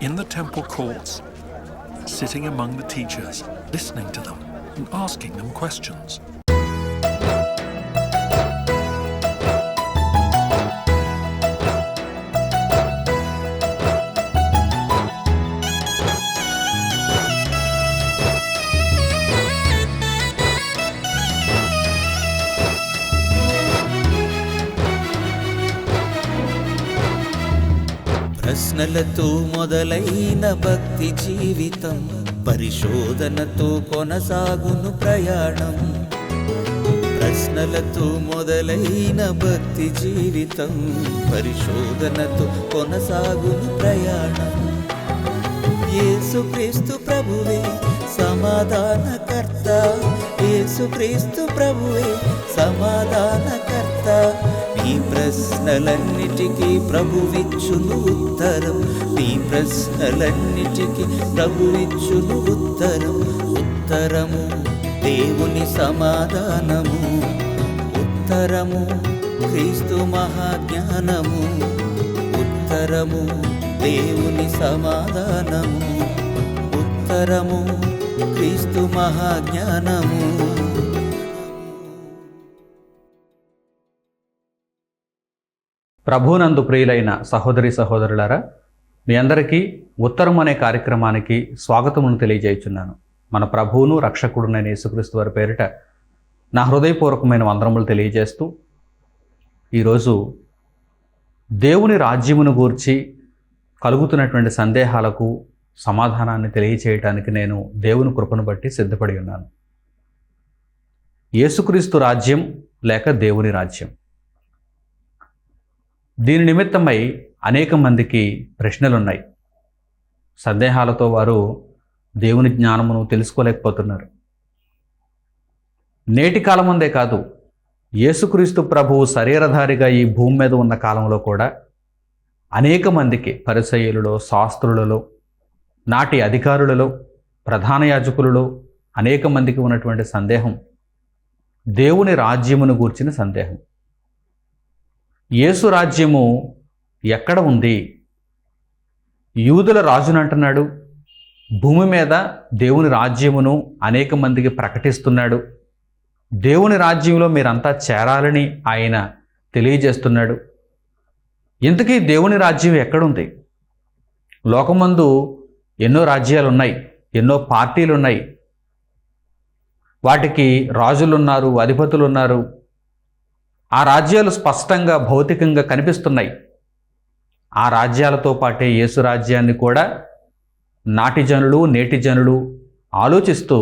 in the temple courts, sitting among the teachers, listening to them and asking them questions. ప్రశ్నలతో మొదలైన భక్తి జీవితం పరిశోధనతో కొనసాగును ప్రయాణం. ప్రశ్నలతో మొదలైన భక్తి జీవితం పరిశోధనతో కొనసాగును ప్రయాణం. యేసుక్రీస్తు ప్రభువే సమాధానకర్త, యేసుక్రీస్తు ప్రభువే సమాధానకర్త. నీ ప్రశ్నలన్నిటికీ ప్రభువిచ్చును ఉత్తరం, నీ ప్రశ్నలన్నిటికీ ప్రభువిచ్చును ఉత్తరం. ఉత్తరము దేవుని సమాధానము, ఉత్తరము క్రీస్తు మహాజ్ఞానము. ఉత్తరము దేవుని సమాధానము, ఉత్తరము క్రీస్తు మహాజ్ఞానము. ప్రభునందు ప్రియులైన సహోదరి సహోదరులారా, మీ అందరికీ ఉత్తరం అనే కార్యక్రమానికి స్వాగతమును తెలియజేయుచున్నాను. మన ప్రభువును రక్షకుడునైన యేసుక్రీస్తు వారి పేరిట నా హృదయపూర్వకమైన వందనములు తెలియజేస్తూ, ఈరోజు దేవుని రాజ్యమును గూర్చి కలుగుతున్నటువంటి సందేహాలకు సమాధానాన్ని తెలియచేయటానికి నేను దేవుని కృపను బట్టి సిద్ధపడి ఉన్నాను. యేసుక్రీస్తు రాజ్యం లేక దేవుని రాజ్యం, దీని నిమిత్తమై అనేక మందికి ప్రశ్నలున్నాయి. సందేహాలతో వారు దేవుని జ్ఞానమును తెలుసుకోలేకపోతున్నారు. నేటి కాలమందే కాదు, యేసుక్రీస్తు ప్రభువు శరీరధారిగా ఈ భూమి మీద ఉన్న కాలంలో కూడా అనేక మందికి, పరిసయ్యులలో, శాస్త్రులలో, నాటి అధికారులలో, ప్రధాన యాజకులలో అనేక మందికి ఉన్నటువంటి సందేహం దేవుని రాజ్యమును గూర్చిన సందేహం. యేసు రాజ్యము ఎక్కడ ఉంది? యూదుల రాజును అంటున్నాడు, భూమి మీద దేవుని రాజ్యమును అనేక మందికి ప్రకటిస్తున్నాడు, దేవుని రాజ్యంలో మీరంతా చేరాలని ఆయన తెలియజేస్తున్నాడు. ఇంతకీ దేవుని రాజ్యం ఎక్కడుంది? లోకమందు ఎన్నో రాజ్యాలు ఉన్నాయి, ఎన్నో పార్టీలు ఉన్నాయి, వాటికి రాజులు ఉన్నారు, అధిపతులు ఉన్నారు. ఆ రాజ్యాలు స్పష్టంగా భౌతికంగా కనిపిస్తున్నాయి. ఆ రాజ్యాలతో పాటే యేసు రాజ్యాన్ని కూడా నాటి జనులు, నేటి జనులు ఆలోచిస్తూ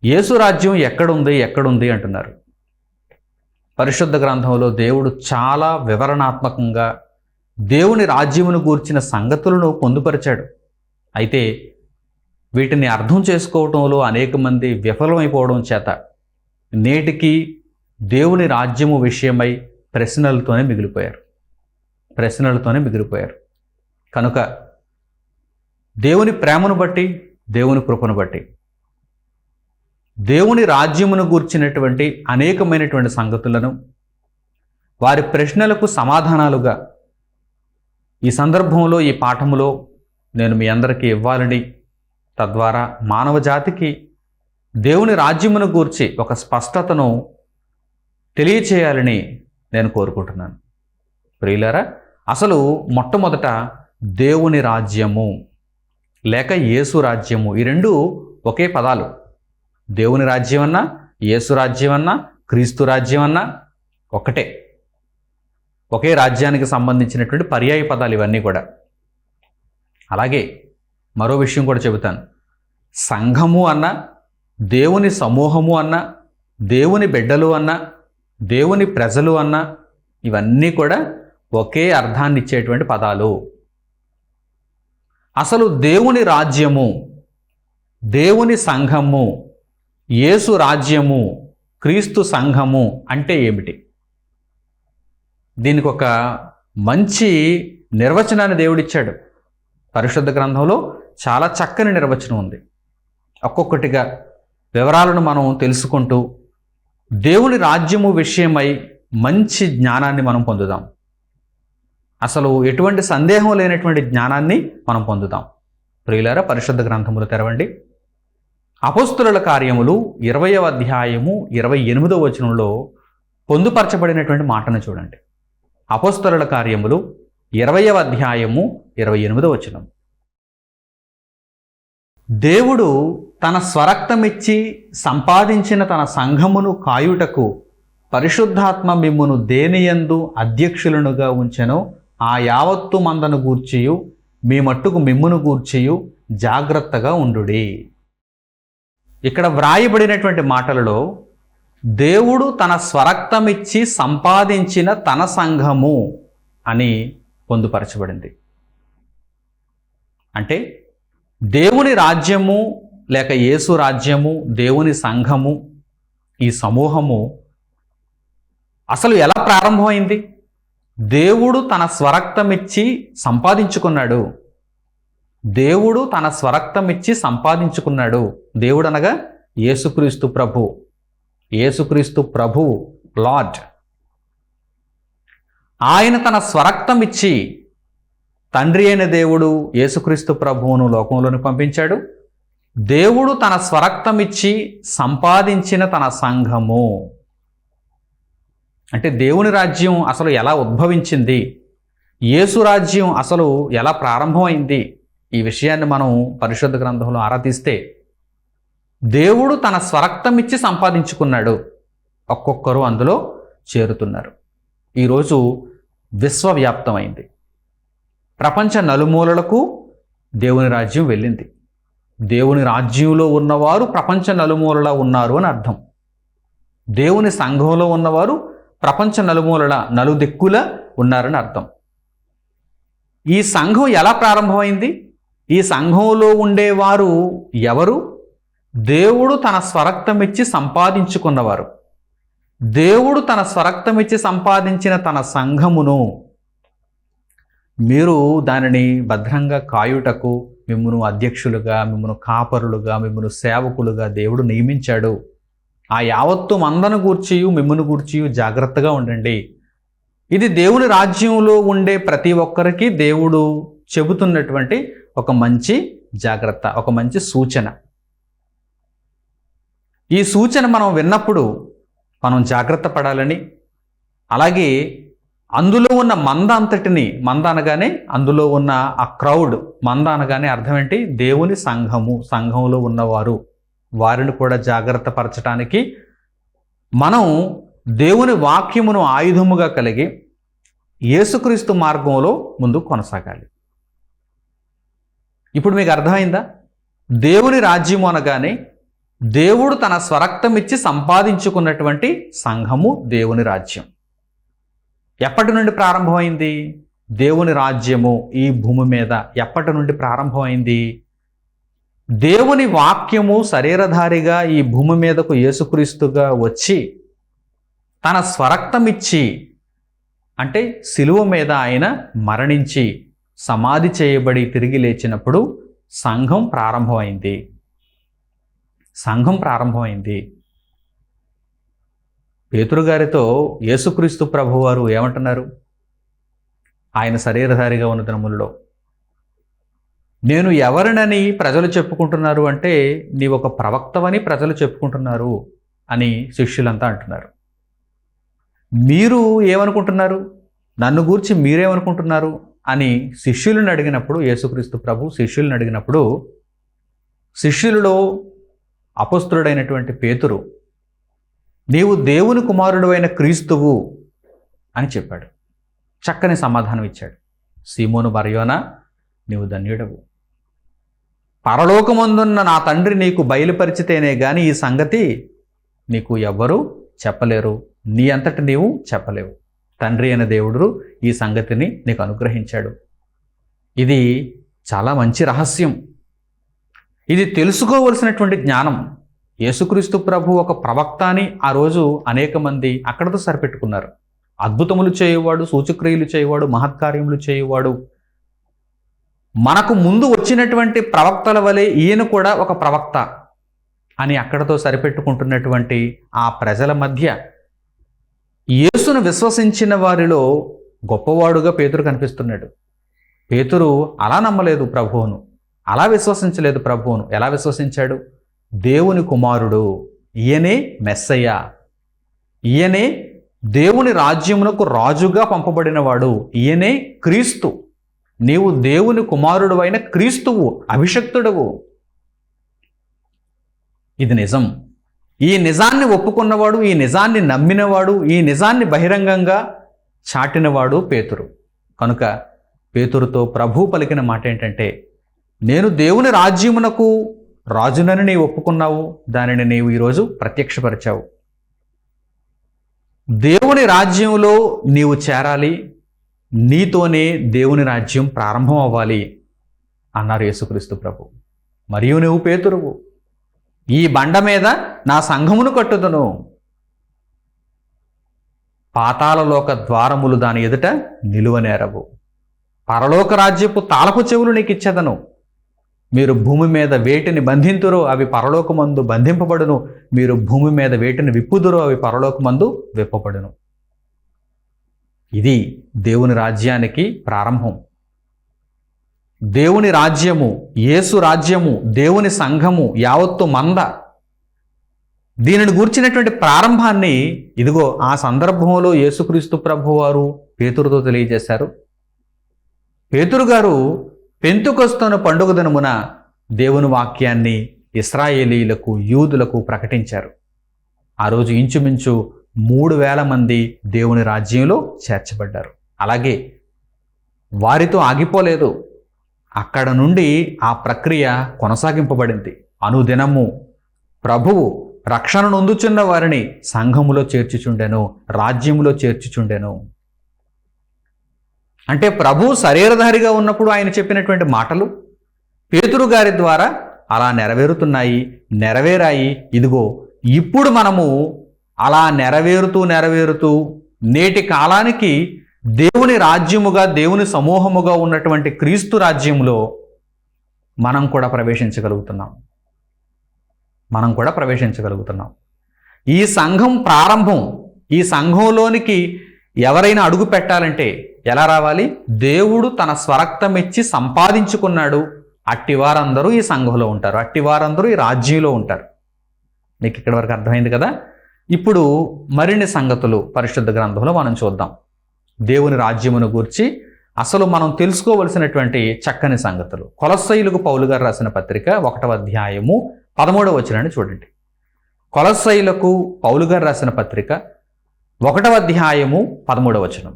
యేసు రాజ్యం ఎక్కడుంది అంటున్నారు. పరిశుద్ధ గ్రంథంలో దేవుడు చాలా వివరణాత్మకంగా దేవుని రాజ్యమును గూర్చిన సంగతులను పొందుపరిచాడు. అయితే వీటిని అర్థం చేసుకోవటంలో అనేక మంది విఫలమైపోవడం చేత నేటికి దేవుని రాజ్యము విషయమై ప్రశ్నలతోనే మిగిలిపోయారు. కనుక దేవుని ప్రేమను బట్టి, దేవుని కృపను బట్టి, దేవుని రాజ్యమును గూర్చినటువంటి అనేకమైనటువంటి సంగతులను, వారి ప్రశ్నలకు సమాధానాలుగా ఈ సందర్భంలో, ఈ పాఠములో నేను మీ అందరికీ ఇవ్వాలని, తద్వారా మానవ జాతికి దేవుని రాజ్యమును గూర్చి ఒక స్పష్టతను తెలియచేయాలని నేను కోరుకుంటున్నాను. ప్రియులారా, అసలు మొట్టమొదట దేవుని రాజ్యము లేక యేసు రాజ్యము, ఈ రెండు ఒకే పదాలు. దేవుని రాజ్యం అన్నా, యేసు రాజ్యం అన్నా, క్రీస్తు రాజ్యం అన్నా ఒకటే, ఒకే రాజ్యానికి సంబంధించినటువంటి పర్యాయ పదాలు ఇవన్నీ కూడా. అలాగే మరో విషయం కూడా చెబుతాను. సంఘము అన్నా, దేవుని సమూహము అన్నా, దేవుని బిడ్డలు అన్నా, దేవుని ప్రజలు అన్నా ఇవన్నీ కూడా ఒకే అర్థాన్ని ఇచ్చేటువంటి పదాలు. అసలు దేవుని రాజ్యము, దేవుని సంఘము, యేసు రాజ్యము, క్రీస్తు సంఘము అంటే ఏమిటి? దీనికి ఒక మంచి నిర్వచనాన్ని దేవుడిచ్చాడు. పరిశుద్ధ గ్రంథంలో చాలా చక్కని నిర్వచనం ఉంది. ఒక్కొక్కటిగా వివరాలను మనం తెలుసుకుంటూ దేవుని రాజ్యము విషయమై మంచి జ్ఞానాన్ని మనం పొందుదాం. అసలు ఎటువంటి సందేహం లేనటువంటి జ్ఞానాన్ని మనం పొందుతాం. ప్రియులారా, పరిశుద్ధ గ్రంథములు తెరవండి. అపోస్తుల కార్యములు 20వ అధ్యాయము 28వ వచనంలో పొందుపరచబడినటువంటి మాటను చూడండి. అపోస్తుల కార్యములు 20వ అధ్యాయము 28వ వచనం. దేవుడు తన స్వరక్తమిచ్చి సంపాదించిన తన సంఘమును కాయుటకు పరిశుద్ధాత్మ మిమ్మును దేనియందు అధ్యక్షులనుగా ఉంచెనో ఆ యావత్తు మందను గూర్చియు మీ మట్టుకు మిమ్మును గూర్చియు జాగ్రత్తగా ఉండుడి. ఇక్కడ వ్రాయబడినటువంటి మాటలలో దేవుడు తన స్వరక్తమిచ్చి సంపాదించిన తన సంఘము అని పొందుపరచబడింది. అంటే దేవుని రాజ్యము లేక యేసు రాజ్యము, దేవుని సంఘము, ఈ సమూహము అసలు ఎలా ప్రారంభమైంది? దేవుడు తన స్వరక్తమిచ్చి సంపాదించుకున్నాడు. దేవుడు తన స్వరక్తమిచ్చి సంపాదించుకున్నాడు. దేవుడు అనగా యేసుక్రీస్తు ప్రభు. యేసుక్రీస్తు ప్రభువు, లార్డ్. ఆయన తన స్వరక్తమిచ్చి తండ్రి అయిన దేవుడు యేసుక్రీస్తు ప్రభువును లోకంలోని పంపించాడు. దేవుడు తన స్వరక్తమిచ్చి సంపాదించిన తన సంఘము. అంటే దేవుని రాజ్యం అసలు ఎలా ఉద్భవించింది, యేసు రాజ్యం అసలు ఎలా ప్రారంభమైంది, ఈ విషయాన్ని మనం పరిశుద్ధ గ్రంథంలో ఆరాధిస్తే దేవుడు తన స్వరక్తమిచ్చి సంపాదించుకున్నాడు. ఒక్కొక్కరు అందులో చేరుతున్నారు. ఈరోజు విశ్వవ్యాప్తమైంది. ప్రపంచ నలుమూలలకు దేవుని రాజ్యం వెళ్ళింది. దేవుని రాజ్యంలో ఉన్నవారు ప్రపంచ నలుమూలలా ఉన్నారు అని అర్థం. దేవుని సంఘంలో ఉన్నవారు ప్రపంచ నలుమూలల నలుదిక్కుల ఉన్నారని అర్థం. ఈ సంఘం ఎలా ప్రారంభమైంది? ఈ సంఘంలో ఉండేవారు ఎవరు? దేవుడు తన స్వరక్తమిచ్చి సంపాదించుకున్నవారు. దేవుడు తన స్వరక్తమిచ్చి సంపాదించిన తన సంఘమును మీరు దానిని భద్రంగా కాయుటకు మిమ్మును అధ్యక్షులుగా, మిమ్మును కాపరులుగా, మిమ్మును సేవకులుగా దేవుడు నియమించాడు. ఆ యావత్తు మందను గూర్చియు మిమ్మును గూర్చియు జాగ్రత్తగా ఉండండి. ఇది దేవుని రాజ్యంలో ఉండే ప్రతి ఒక్కరికి దేవుడు చెబుతున్నటువంటి ఒక మంచి జాగ్రత్త, ఒక మంచి సూచన. ఈ సూచన మనం విన్నప్పుడు మనం జాగ్రత్త పడాలని, అలాగే అందులో ఉన్న మంద అంతటిని, మంద అనగానే అందులో ఉన్న ఆ క్రౌడ్, మంద అనగానే అర్థం ఏంటి? దేవుని సంఘము, సంఘంలో ఉన్నవారు, వారిని కూడా జాగ్రత్త పరచడానికి మనం దేవుని వాక్యమును ఆయుధముగా కలిగి యేసుక్రీస్తు మార్గంలో ముందుకు కొనసాగాలి. ఇప్పుడు మీకు అర్థమైందా? దేవుని రాజ్యము అనగానే దేవుడు తన స్వరక్తమిచ్చి సంపాదించుకున్నటువంటి సంఘము దేవుని రాజ్యం. ఎప్పటి నుండి ప్రారంభమైంది దేవుని రాజ్యము ఈ భూమి మీద? ఎప్పటి నుండి ప్రారంభమైంది? దేవుని వాక్యము శరీరధారిగా ఈ భూమి మీదకు యేసుక్రీస్తుగా వచ్చి తన స్వరక్తమిచ్చి, అంటే శిలువ మీద ఆయన మరణించి సమాధి చేయబడి తిరిగి లేచినప్పుడు సంఘం ప్రారంభమైంది. సంఘం ప్రారంభమైంది. పేతురు గారితో యేసుక్రీస్తు ప్రభువారు ఏమంటున్నారు? ఆయన శరీరధారిగా ఉన్న దినములలో నేను ఎవరినని ప్రజలు చెప్పుకుంటున్నారు అంటే, నీ ఒక ప్రవక్తవని ప్రజలు చెప్పుకుంటున్నారు అని శిష్యులంతా అంటున్నారు. మీరు ఏమనుకుంటున్నారు? నన్ను గూర్చి మీరేమనుకుంటున్నారు అని శిష్యులను అడిగినప్పుడు, యేసుక్రీస్తు ప్రభు శిష్యులను అడిగినప్పుడు, శిష్యులలో అపొస్తలుడైనటువంటి పేతురు నీవు దేవుని కుమారుడు అయిన క్రీస్తువు అని చెప్పాడు. చక్కని సమాధానం ఇచ్చాడు. సీమోను బర్యోనా, నీవు ధన్యుడవు. పరలోకమందున్న నా తండ్రి నీకు బయలుపరిచితేనే గాని ఈ సంగతి నీకు ఎవ్వరూ చెప్పలేరు, నీ అంతటి నీవు చెప్పలేవు. తండ్రి అయిన దేవుడు ఈ సంగతిని నీకు అనుగ్రహించాడు. ఇది చాలా మంచి రహస్యం. ఇది తెలుసుకోవలసినటువంటి జ్ఞానం. యేసుక్రీస్తు ప్రభు ఒక ప్రవక్త అని ఆ రోజు అనేక మంది అక్కడతో సరిపెట్టుకున్నారు. అద్భుతములు చేయువాడు, సూచక్రియలు చేయువాడు, మహత్కార్యములు చేయువాడు, మనకు ముందు వచ్చినటువంటి ప్రవక్తల వలె ఈయన కూడా ఒక ప్రవక్త అని అక్కడతో సరిపెట్టుకుంటున్నటువంటి ఆ ప్రజల మధ్య యేసును విశ్వసించిన వారిలో గొప్పవాడుగా పేతురు కనిపిస్తున్నాడు. పేతురు అలా నమ్మలేదు ప్రభువును, అలా విశ్వసించలేదు ప్రభువును. ఎలా విశ్వసించాడు? దేవుని కుమారుడు, ఈయనే మెస్సయ్య, ఈయనే దేవుని రాజ్యమునకు రాజుగా పంపబడినవాడు, ఈయనే క్రీస్తు, నీవు దేవుని కుమారుడు అయిన క్రీస్తువు, అభిషక్తుడవు. ఇది నిజం. ఈ నిజాన్ని ఒప్పుకున్నవాడు, ఈ నిజాన్ని నమ్మినవాడు, ఈ నిజాన్ని బహిరంగంగా చాటినవాడు పేతురు. కనుక పేతురుతో ప్రభు పలికిన మాట ఏంటంటే, నేను దేవుని రాజ్యమునకు రాజునని నీవు ఒప్పుకున్నావు, దానిని నీవు ఈరోజు ప్రత్యక్షపరిచావు. దేవుని రాజ్యంలో నీవు చేరాలి, నీతోనే దేవుని రాజ్యం ప్రారంభం అవ్వాలి అన్నారు యేసుక్రీస్తు ప్రభు. మరియు నువ్వు పేతురువు, ఈ బండ మీద నా సంఘమును కట్టుదును, పాతాళలోక ద్వారములు దాని ఎదుట నిలువనేరవు, పరలోక రాజ్యపు తాళపు చెవులు నీకు ఇచ్చేదను, మీరు భూమి మీద వేటిని బంధింతురో అవి పరలోకమందు బంధింపబడును, మీరు భూమి మీద వేటిని విప్పుదురో అవి పరలోకమందు విప్పబడును. ఇది దేవుని రాజ్యానికి ప్రారంభం. దేవుని రాజ్యము, యేసు రాజ్యము, దేవుని సంఘము యావత్తు మంద, దీనిని గూర్చినటువంటి ప్రారంభాన్ని ఇదిగో ఆ సందర్భంలో యేసుక్రీస్తు ప్రభువారు పేతురుతో తెలియజేశారు. పేతురు గారు పెంతుకొస్తున్న పండుగ దినమున దేవుని వాక్యాన్ని ఇశ్రాయేలీలకు, యూదులకు ప్రకటించారు. ఆ రోజు ఇంచుమించు 3,000 మంది దేవుని రాజ్యంలో చేర్చబడ్డారు. అలాగే వారితో ఆగిపోలేదు, అక్కడ నుండి ఆ ప్రక్రియ కొనసాగింపబడింది. అనుదినము ప్రభువు రక్షణ నొందుచున్న వారిని సంఘములో చేర్చుచుండెను, రాజ్యములో చేర్చుచుండెను. అంటే ప్రభు శరీరధారిగా ఉన్నప్పుడు ఆయన చెప్పినటువంటి మాటలు పేతురు గారి ద్వారా అలా నెరవేరాయి. ఇదిగో ఇప్పుడు మనము అలా నెరవేరుతూ నేటి కాలానికి దేవుని రాజ్యముగా, దేవుని సమూహముగా ఉన్నటువంటి క్రీస్తు రాజ్యంలో మనం కూడా ప్రవేశించగలుగుతున్నాం. ఈ సంఘం ప్రారంభం, ఈ సంఘంలోనికి ఎవరైనా అడుగు పెట్టాలంటే ఎలా రావాలి? దేవుడు తన స్వరక్తం ఇచ్చి సంపాదించుకున్నాడు, అట్టివారందరూ ఈ సంఘంలో ఉంటారు, అట్టివారందరూ ఈ రాజ్యంలో ఉంటారు. మీకు ఇక్కడి వరకు అర్థమైంది కదా? ఇప్పుడు మరిన్ని సంగతులు పరిశుద్ధ గ్రంథంలో మనం చూద్దాం. దేవుని రాజ్యమును గూర్చి అసలు మనం తెలుసుకోవలసినటువంటి చక్కని సంగతులు. కొలస్సీయులకు పౌలు గారు రాసిన పత్రిక 1వ అధ్యాయము 13వ వచనాన్ని చూడండి. కొలస్సీయులకు పౌలు గారు రాసిన పత్రిక 1వ అధ్యాయము 13వ వచనం.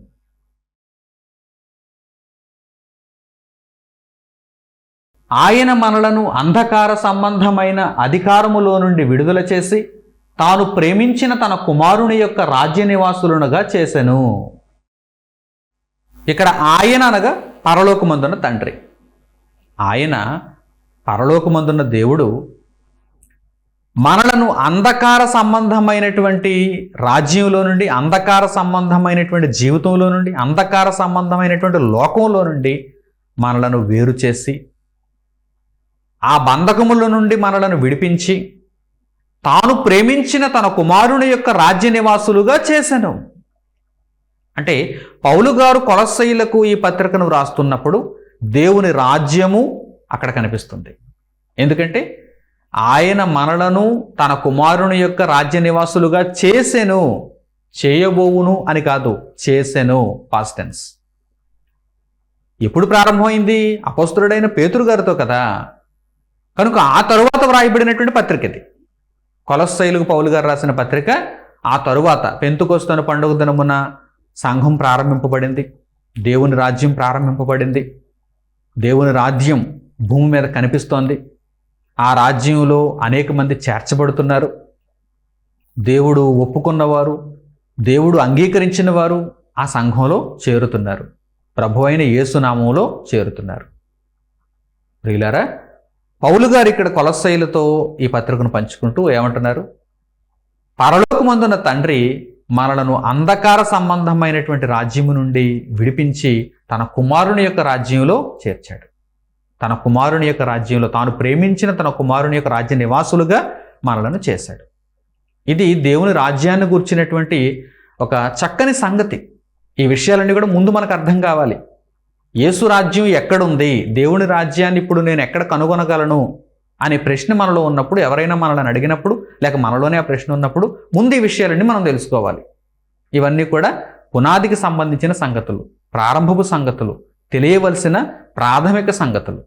ఆయన మనలను అంధకార సంబంధమైన అధికారములో నుండి విడుదల చేసి తాను ప్రేమించిన తన కుమారుని యొక్క రాజ్య నివాసులనుగా చేసెను. ఇక్కడ ఆయన అనగా పరలోకమందున్న తండ్రి. ఆయన పరలోకమందున్న దేవుడు మనలను అంధకార సంబంధమైనటువంటి రాజ్యంలో నుండి, అంధకార సంబంధమైనటువంటి జీవితంలో నుండి, అంధకార సంబంధమైనటువంటి లోకంలో నుండి మనలను వేరు చేసి, ఆ బంధకముల నుండి మనలను విడిపించి తాను ప్రేమించిన తన కుమారుని యొక్క రాజ్య నివాసులుగా చేసెను. అంటే పౌలు గారు కొలస్సీయులకు ఈ పత్రికను వ్రాస్తున్నప్పుడు దేవుని రాజ్యము అక్కడ కనిపిస్తుంది. ఎందుకంటే ఆయన మనలను తన కుమారుని యొక్క రాజ్య నివాసులుగా చేసెను, చేయబోవును అని కాదు, చేసెను, పాస్ట్ టెన్స్. ఎప్పుడు ప్రారంభమైంది? అపోస్తలుడైన పేతురు గారితో కదా. కనుక ఆ తరువాత వ్రాయబడినటువంటి పత్రిక ఇది. కొలస్సీయులకు పౌలు గారు రాసిన పత్రిక. ఆ తరువాత పెంతుకొస్తున్న పండుగ దినమున సంఘం ప్రారంభింపబడింది, దేవుని రాజ్యం ప్రారంభింపబడింది, దేవుని రాజ్యం భూమి మీద కనిపిస్తోంది. ఆ రాజ్యంలో అనేక మంది చేర్చబడుతున్నారు. దేవుడు ఒప్పుకున్నవారు, దేవుడు అంగీకరించిన వారు ఆ సంఘంలో చేరుతున్నారు, ప్రభు అయిన యేసునామంలో చేరుతున్నారు. ప్రియులారా, పౌలు గారు ఇక్కడ కొలస్సీయులతో ఈ పత్రికను పంచుకుంటూ ఏమంటున్నారు? పరలోకమందున్న తండ్రి మనలను అంధకార సంబంధమైనటువంటి రాజ్యము నుండి విడిపించి తన కుమారుని యొక్క రాజ్యంలో చేర్చాడు. తన కుమారుని యొక్క రాజ్యంలో, తాను ప్రేమించిన తన కుమారుని యొక్క రాజ్య నివాసులుగా మనలను చేశాడు. ఇది దేవుని రాజ్యాన్ని గుర్చినటువంటి ఒక చక్కని సంగతి. ఈ విషయాలన్నీ కూడా ముందు మనకు అర్థం కావాలి. యేసు రాజ్యం ఎక్కడుంది, దేవుని రాజ్యాన్ని ఇప్పుడు నేను ఎక్కడ కనుగొనగలను అనే ప్రశ్న మనలో ఉన్నప్పుడు, ఎవరైనా మనల్ని అడిగినప్పుడు, లేక మనలోనే ఆ ప్రశ్న ఉన్నప్పుడు ముందు ఈ విషయాలన్నీ మనం తెలుసుకోవాలి. ఇవన్నీ కూడా పునాదికి సంబంధించిన సంగతులు, ప్రారంభపు సంగతులు, తెలియవలసిన ప్రాథమిక సంగతులు.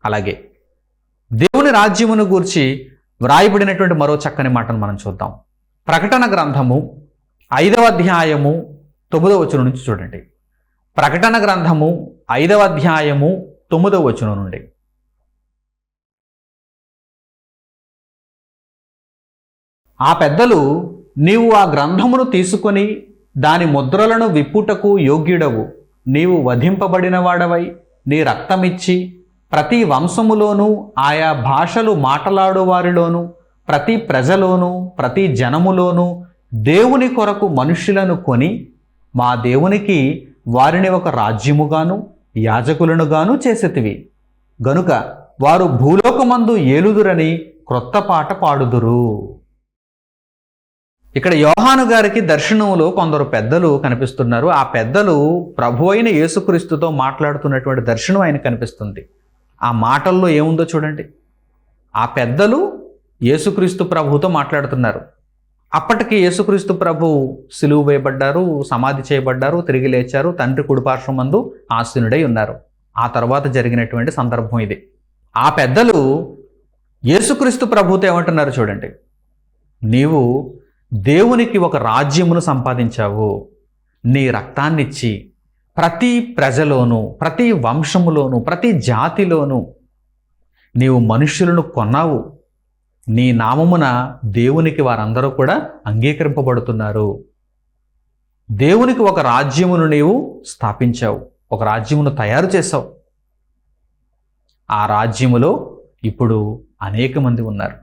అలాగే దేవుని రాజ్యమును గూర్చి వ్రాయబడినటువంటి మరో చక్కని మాటను మనం చూద్దాం. ప్రకటన గ్రంథము 5వ అధ్యాయము 9వ వచనం నుంచి చూడండి. ప్రకటన గ్రంథము 5వ అధ్యాయము 9వ వచనం నుండి. ఆ పెద్దలు, నీవు ఆ గ్రంథమును తీసుకొని దాని ముద్రలను విప్పుటకు యోగ్యుడవు, నీవు వధింపబడిన వాడవై నీ రక్తమిచ్చి ప్రతి వంశములోనూ ఆయా భాషలు మాట్లాడు వారిలోనూ ప్రతి ప్రజలోనూ ప్రతి జనములోనూ దేవుని కొరకు మనుష్యులను కొని మా దేవునికి వారిని ఒక రాజ్యముగాను యాజకులనుగాను చేసేతివి గనుక వారు భూలోకమందు ఏలుదురని క్రొత్త పాట పాడుదురు. ఇక్కడ యోహాను గారికి దర్శనంలో కొందరు పెద్దలు కనిపిస్తున్నారు. ఆ పెద్దలు ప్రభు అయిన యేసుక్రీస్తుతో మాట్లాడుతున్నటువంటి దర్శనం ఆయన కనిపిస్తుంది. ఆ మాటల్లో ఏముందో చూడండి. ఆ పెద్దలు యేసుక్రీస్తు ప్రభుతో మాట్లాడుతున్నారు. అప్పటికి యేసుక్రీస్తు ప్రభు సిలువ వేయబడ్డారు, సమాధి చేయబడ్డారు, తిరిగి లేచారు, తండ్రి కుడిపార్శ్వమందు ఆసీనుడై ఉన్నారు. ఆ తర్వాత జరిగినటువంటి సందర్భం ఇది. ఆ పెద్దలు యేసుక్రీస్తు ప్రభుతో ఏమంటున్నారు చూడండి. నీవు దేవునికి ఒక రాజ్యమును సంపాదించావు, నీ రక్తాన్నిచ్చి ప్రతి ప్రజలోనూ ప్రతి వంశములోనూ ప్రతి జాతిలోనూ నీవు మనుష్యులను కొన్నావు, నీ నామమున దేవునికి వారందరూ కూడా అంగీకరింపబడుతున్నారు. దేవునికి ఒక రాజ్యమును నీవు స్థాపించావు, ఒక రాజ్యమును తయారు చేశావు. ఆ రాజ్యములో ఇప్పుడు అనేక మంది ఉన్నారు.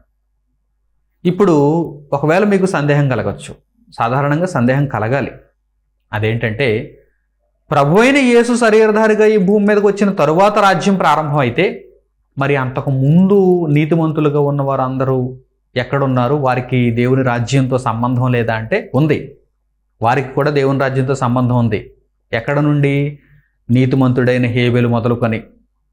ఇప్పుడు ఒకవేళ మీకు సందేహం కలగచ్చు, సాధారణంగా సందేహం కలగాలి. అదేంటంటే, ప్రభు అయిన యేసు శరీరధారిగా ఈ భూమి మీదకి వచ్చిన తరువాత రాజ్యం ప్రారంభం అయితే మరి అంతకు ముందు నీతిమంతులుగా ఉన్న వారందరూ ఎక్కడున్నారు? వారికి దేవుని రాజ్యంతో సంబంధం లేదా అంటే ఉంది. వారికి కూడా దేవుని రాజ్యంతో సంబంధం ఉంది. ఎక్కడ నుండి? నీతిమంతుడైన హేబెలు మొదలుకొని,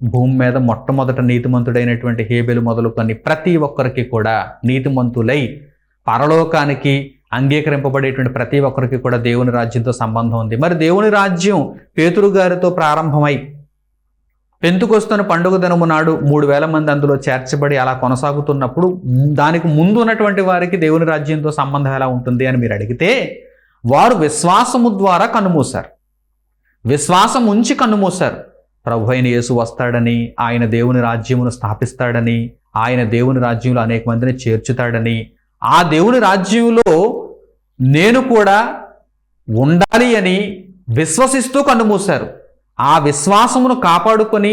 భూమి మీద మొట్టమొదట నీతిమంతుడైనటువంటి హేబెలు మొదలుకొని ప్రతి ఒక్కరికి కూడా నీతిమంతులై పరలోకానికి అంగీకరింపబడేటువంటి ప్రతి ఒక్కరికి కూడా దేవుని రాజ్యంతో సంబంధం ఉంది. మరి దేవుని రాజ్యం పేతురు గారితో ప్రారంభమై పెంతుకొస్తున్న పండుగ దినము నాడు 3,000 మంది అందులో చేర్చబడి అలా కొనసాగుతున్నప్పుడు దానికి ముందు ఉన్నటువంటి వారికి దేవుని రాజ్యంతో సంబంధం ఎలా ఉంటుంది అని మీరు అడిగితే, వారు విశ్వాసము ద్వారా కన్నుమూశారు. విశ్వాసం ఉంచి కన్నుమూశారు. ప్రభు అయిన యేసు వస్తాడని, ఆయన దేవుని రాజ్యమును స్థాపిస్తాడని, ఆయన దేవుని రాజ్యంలో అనేక మందిని చేర్చుతాడని, ఆ దేవుని రాజ్యంలో నేను కూడా ఉండాలి అని విశ్వసిస్తూ కన్నుమూశారు. ఆ విశ్వాసమును కాపాడుకొని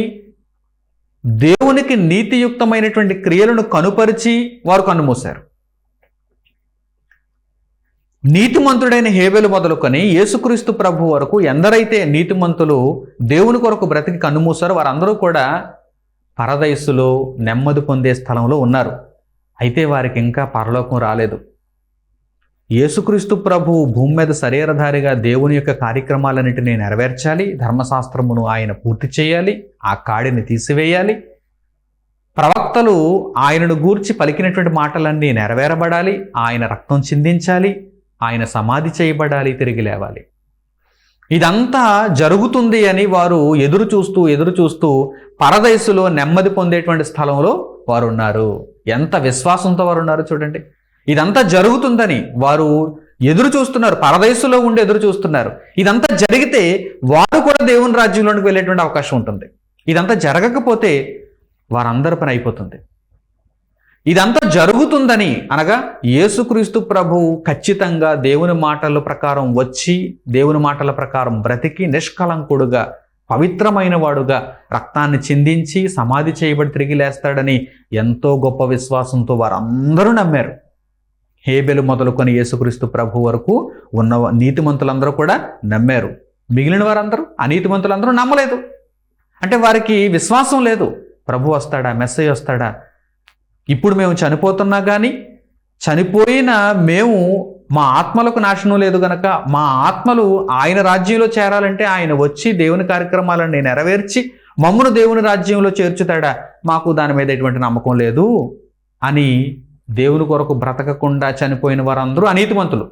దేవునికి నీతియుక్తమైనటువంటి క్రియలను కనుపరిచి వారు కన్నుమూశారు. నీతిమంతుడైన హేబెలు మొదలుకొని యేసుక్రీస్తు ప్రభు వరకు ఎందరైతే నీతిమంతులు దేవుని కొరకు బ్రతికి కన్నుమూశారో వారందరూ కూడా పరదైసులో నెమ్మది పొందే స్థలంలో ఉన్నారు. అయితే వారికి ఇంకా పరలోకం రాలేదు. యేసుక్రీస్తు ప్రభు భూమి మీద శరీరధారిగా దేవుని యొక్క కార్యక్రమాలన్నింటినీ నెరవేర్చాలి, ధర్మశాస్త్రమును ఆయన పూర్తి చేయాలి, ఆ కాడిని తీసివేయాలి, ప్రవక్తలు ఆయనను గూర్చి పలికినటువంటి మాటలన్నీ నెరవేరబడాలి, ఆయన రక్తం చిందించాలి, ఆయన సమాధి చేయబడాలి, తిరిగి లేవాలి. ఇదంతా జరుగుతుంది అని వారు ఎదురు చూస్తూ పరదైసులో నెమ్మది పొందేటువంటి స్థలంలో వారు ఉన్నారు. ఎంత విశ్వాసంతో వారు ఉన్నారు చూడండి. ఇదంతా జరుగుతుందని వారు ఎదురు చూస్తున్నారు, పరదైసులో ఉండి ఎదురు చూస్తున్నారు. ఇదంతా జరిగితే వారు కూడా దేవుని రాజ్యంలోనికి వెళ్ళేటువంటి అవకాశం ఉంటుంది. ఇదంతా జరగకపోతే వారందరి పని అయిపోతుంది. ఇదంతా జరుగుతుందని అనగా యేసుక్రీస్తు ప్రభు ఖచ్చితంగా దేవుని మాటల ప్రకారం వచ్చి దేవుని మాటల ప్రకారం బ్రతికి నిష్కలంకుడుగా పవిత్రమైన వాడుగా రక్తాన్ని చిందించి సమాధి చేయబడి తిరిగి లేస్తాడని ఎంతో గొప్ప విశ్వాసంతో వారందరూ నమ్మారు. హేబెలు మొదలుకొని యేసుక్రీస్తు ప్రభు వరకు ఉన్న నీతిమంతులందరూ కూడా నమ్మారు. మిగిలిన వారందరూ అనీతిమంతులందరూ నమ్మలేదు. అంటే వారికి విశ్వాసం లేదు. ప్రభు వస్తాడా, మెస్సయ్య వస్తాడా, ఇప్పుడు మేము చనిపోతున్నా కానీ చనిపోయిన మేము మా ఆత్మలకు నాశనం లేదు గనక మా ఆత్మలు ఆయన రాజ్యంలో చేరాలంటే ఆయన వచ్చి దేవుని కార్యక్రమాలను నెరవేర్చి మమ్మును దేవుని రాజ్యంలో చేర్చుతాడా, మాకు దాని మీద ఎటువంటి నమ్మకం లేదు అని దేవుని కొరకు బ్రతకకుండా చనిపోయిన వారందరూ అనీతిమంతులు.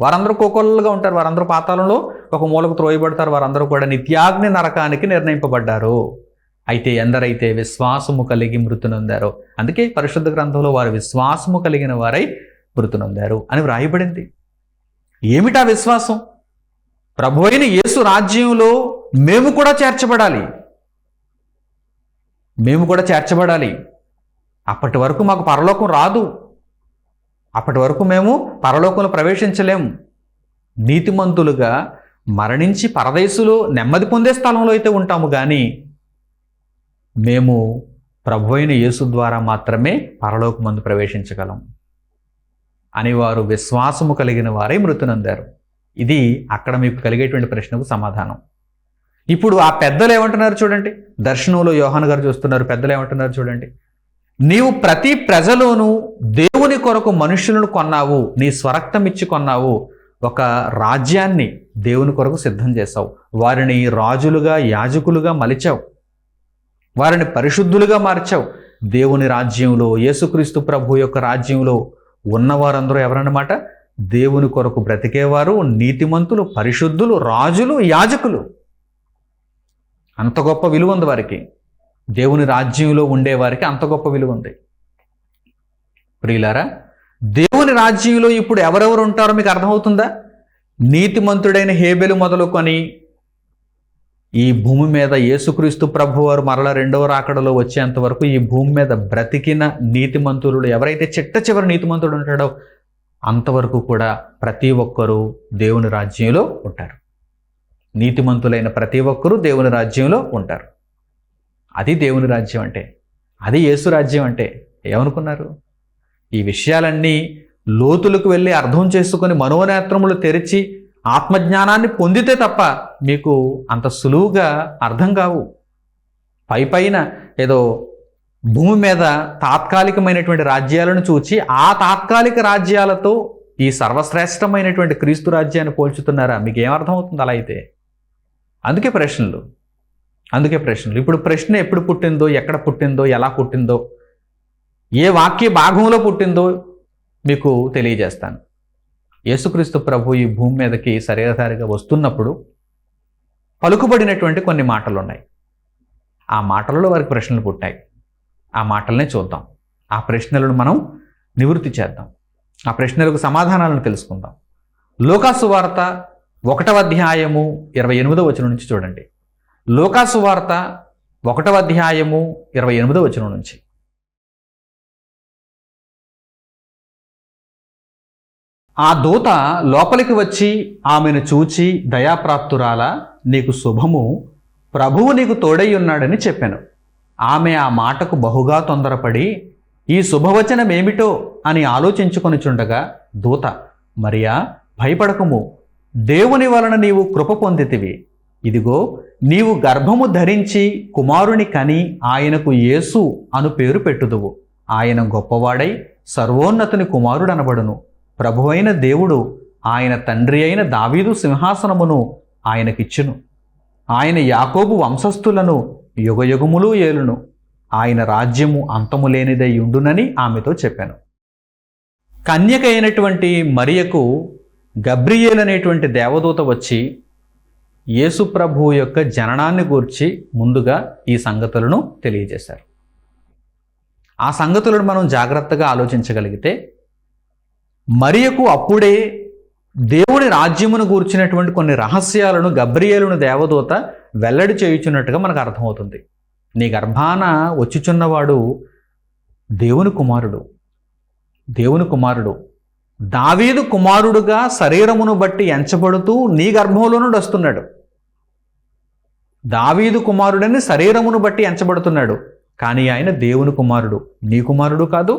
వారందరూ కోకొల్లలుగా ఉంటారు. వారందరూ పాతాళంలో ఒక మూలకు త్రోయబడతారు. వారందరూ కూడా నిత్యాగ్ని నరకానికి నిర్ణయింపబడ్డారు. అయితే ఎందరైతే విశ్వాసము కలిగి మృతి నొందారో, అందుకే పరిశుద్ధ గ్రంథంలో వారు విశ్వాసము కలిగిన వారై మృతి నొందారు అని వ్రాయబడింది. ఏమిటా విశ్వాసం? ప్రభు అయిన యేసు రాజ్యంలో మేము కూడా చేర్చబడాలి. అప్పటి వరకు మాకు పరలోకం రాదు. అప్పటి వరకు మేము పరలోకంలో ప్రవేశించలేము. నీతిమంతులుగా మరణించి పరదేశులో నెమ్మది పొందే స్థలంలో అయితే ఉంటాము, కానీ మేము ప్రభు అయిన యేసు ద్వారా మాత్రమే పరలోకమందు ప్రవేశించగలం అని వారు విశ్వాసము కలిగిన వారై మృతి నొందారు. ఇది అక్కడ మీకు కలిగేటువంటి ప్రశ్నకు సమాధానం. ఇప్పుడు ఆ పెద్దలు ఏమంటున్నారు చూడండి. దర్శనంలో యోహాను గారు చూస్తున్నారు. పెద్దలు ఏమంటున్నారు చూడండి. నీవు ప్రతి ప్రజలోనూ దేవుని కొరకు మనుషులను కొన్నావు, నీ స్వరక్తం ఇచ్చి కొన్నావు, ఒక రాజ్యాన్ని దేవుని కొరకు సిద్ధం చేశావు, వారిని రాజులుగా యాజకులుగా మలిచావు, వారిని పరిశుద్ధులుగా మార్చావు. దేవుని రాజ్యంలో, యేసుక్రీస్తు ప్రభు యొక్క రాజ్యంలో ఉన్నవారందరూ ఎవరన్నమాట? దేవుని కొరకు బ్రతికేవారు, నీతిమంతులు, పరిశుద్ధులు, రాజులు, యాజకులు. అంత గొప్ప విలువ ఉంది వారికి. దేవుని రాజ్యంలో ఉండేవారికి అంత గొప్ప విలువ ఉంది. ప్రియులారా, దేవుని రాజ్యంలో ఇప్పుడు ఎవరెవరు ఉంటారో మీకు అర్థమవుతుందా? నీతిమంతుడైన హేబెలు మొదలుకొని ఈ భూమి మీద యేసుక్రీస్తు ప్రభు వారు మరలా రెండవ రాకడలో వచ్చేంత వరకు ఈ భూమి మీద బ్రతికిన నీతిమంతుడు ఎవరైతే చిట్ట చివరి నీతిమంతుడు ఉంటాడో అంతవరకు కూడా ప్రతి ఒక్కరూ దేవుని రాజ్యంలో ఉంటారు. నీతిమంతులైన ప్రతి ఒక్కరూ దేవుని రాజ్యంలో ఉంటారు. అది దేవుని రాజ్యం అంటే, అది యేసు రాజ్యం అంటే. ఏమనుకున్నారు? ఈ విషయాలన్నీ లోతులకు వెళ్ళి అర్థం చేసుకొని మనోనేత్రములు తెరిచి ఆత్మజ్ఞానాన్ని పొందితే తప్ప మీకు అంత సులువుగా అర్థం కావు. పైన ఏదో భూమి మీద తాత్కాలికమైనటువంటి రాజ్యాలను చూచి ఆ తాత్కాలిక రాజ్యాలతో ఈ సర్వశ్రేష్టమైనటువంటి క్రీస్తు రాజ్యాన్ని పోల్చుతున్నారా? మీకు ఏమర్థం అవుతుంది అలా అయితే? అందుకే ప్రశ్నలు. ఇప్పుడు ప్రశ్న ఎప్పుడు పుట్టిందో, ఎక్కడ పుట్టిందో, ఎలా పుట్టిందో, ఏ వాక్య భాగంలో పుట్టిందో మీకు తెలియజేస్తాను. యేసుక్రీస్తు ప్రభు ఈ భూమి మీదకి శరీరధారిగా వస్తున్నప్పుడు పలుకుబడినటువంటి కొన్ని మాటలు ఉన్నాయి. ఆ మాటలలో వారికి ప్రశ్నలు పుట్టాయి. ఆ మాటలనే చూద్దాం. ఆ ప్రశ్నలను మనం నివృత్తి చేద్దాం. ఆ ప్రశ్నలకు సమాధానాలను తెలుసుకుందాం. లూకాసు వార్త 1వ అధ్యాయము 28వ వచనం నుంచి చూడండి. లూకాసు వార్త 1వ అధ్యాయము 28వ వచనం నుంచి. ఆ దూత లోపలికి వచ్చి ఆమెను చూచి, దయాప్రాప్తురాలా, నీకు శుభము, ప్రభువు నీకు తోడై ఉన్నాడని చెప్పాను. ఆమె ఆ మాటకు బహుగా తొందరపడి ఈ శుభవచనమేమిటో అని ఆలోచించుకొనిచుండగా దూత, మరియా, భయపడకము, దేవుని వలన నీవు కృప పొందితివి. ఇదిగో, నీవు గర్భము ధరించి కుమారుని కని ఆయనకు యేసు అను పేరు పెట్టుదువు. ఆయన గొప్పవాడై సర్వోన్నతుని కుమారుడనబడును. ప్రభువైన దేవుడు ఆయన తండ్రి అయిన దావీదు సింహాసనమును ఆయనకిచ్చును. ఆయన యాకోబు వంశస్థులను యుగయుగములు ఏలును. ఆయన రాజ్యము అంతము లేనిదై ఉండునని ఆమెతో చెప్పాను. కన్యక అయినటువంటి మరియకు గబ్రియేల్ అనేటువంటి దేవదూత వచ్చి యేసు ప్రభువు యొక్క జననాన్ని గూర్చి ముందుగా ఈ సంగతులను తెలియజేశారు. ఆ సంగతులను మనం జాగ్రత్తగా ఆలోచించగలిగితే మరియకు అప్పుడే దేవుని రాజ్యమును గూర్చినటువంటి కొన్ని రహస్యాలను గబ్రియేలును దేవదూత వెల్లడి చేయుచున్నట్టుగా మనకు అర్థమవుతుంది. నీ గర్భాన వచ్చుచున్నవాడు దేవుని కుమారుడు, దావీదు కుమారుడుగా శరీరమును బట్టి ఎంచబడుతూ నీ గర్భంలో నుండి వస్తున్నాడు. దావీదు కుమారుడని శరీరమును బట్టి ఎంచబడుతున్నాడు, కానీ ఆయన దేవుని కుమారుడు. నీ కుమారుడు కాదు,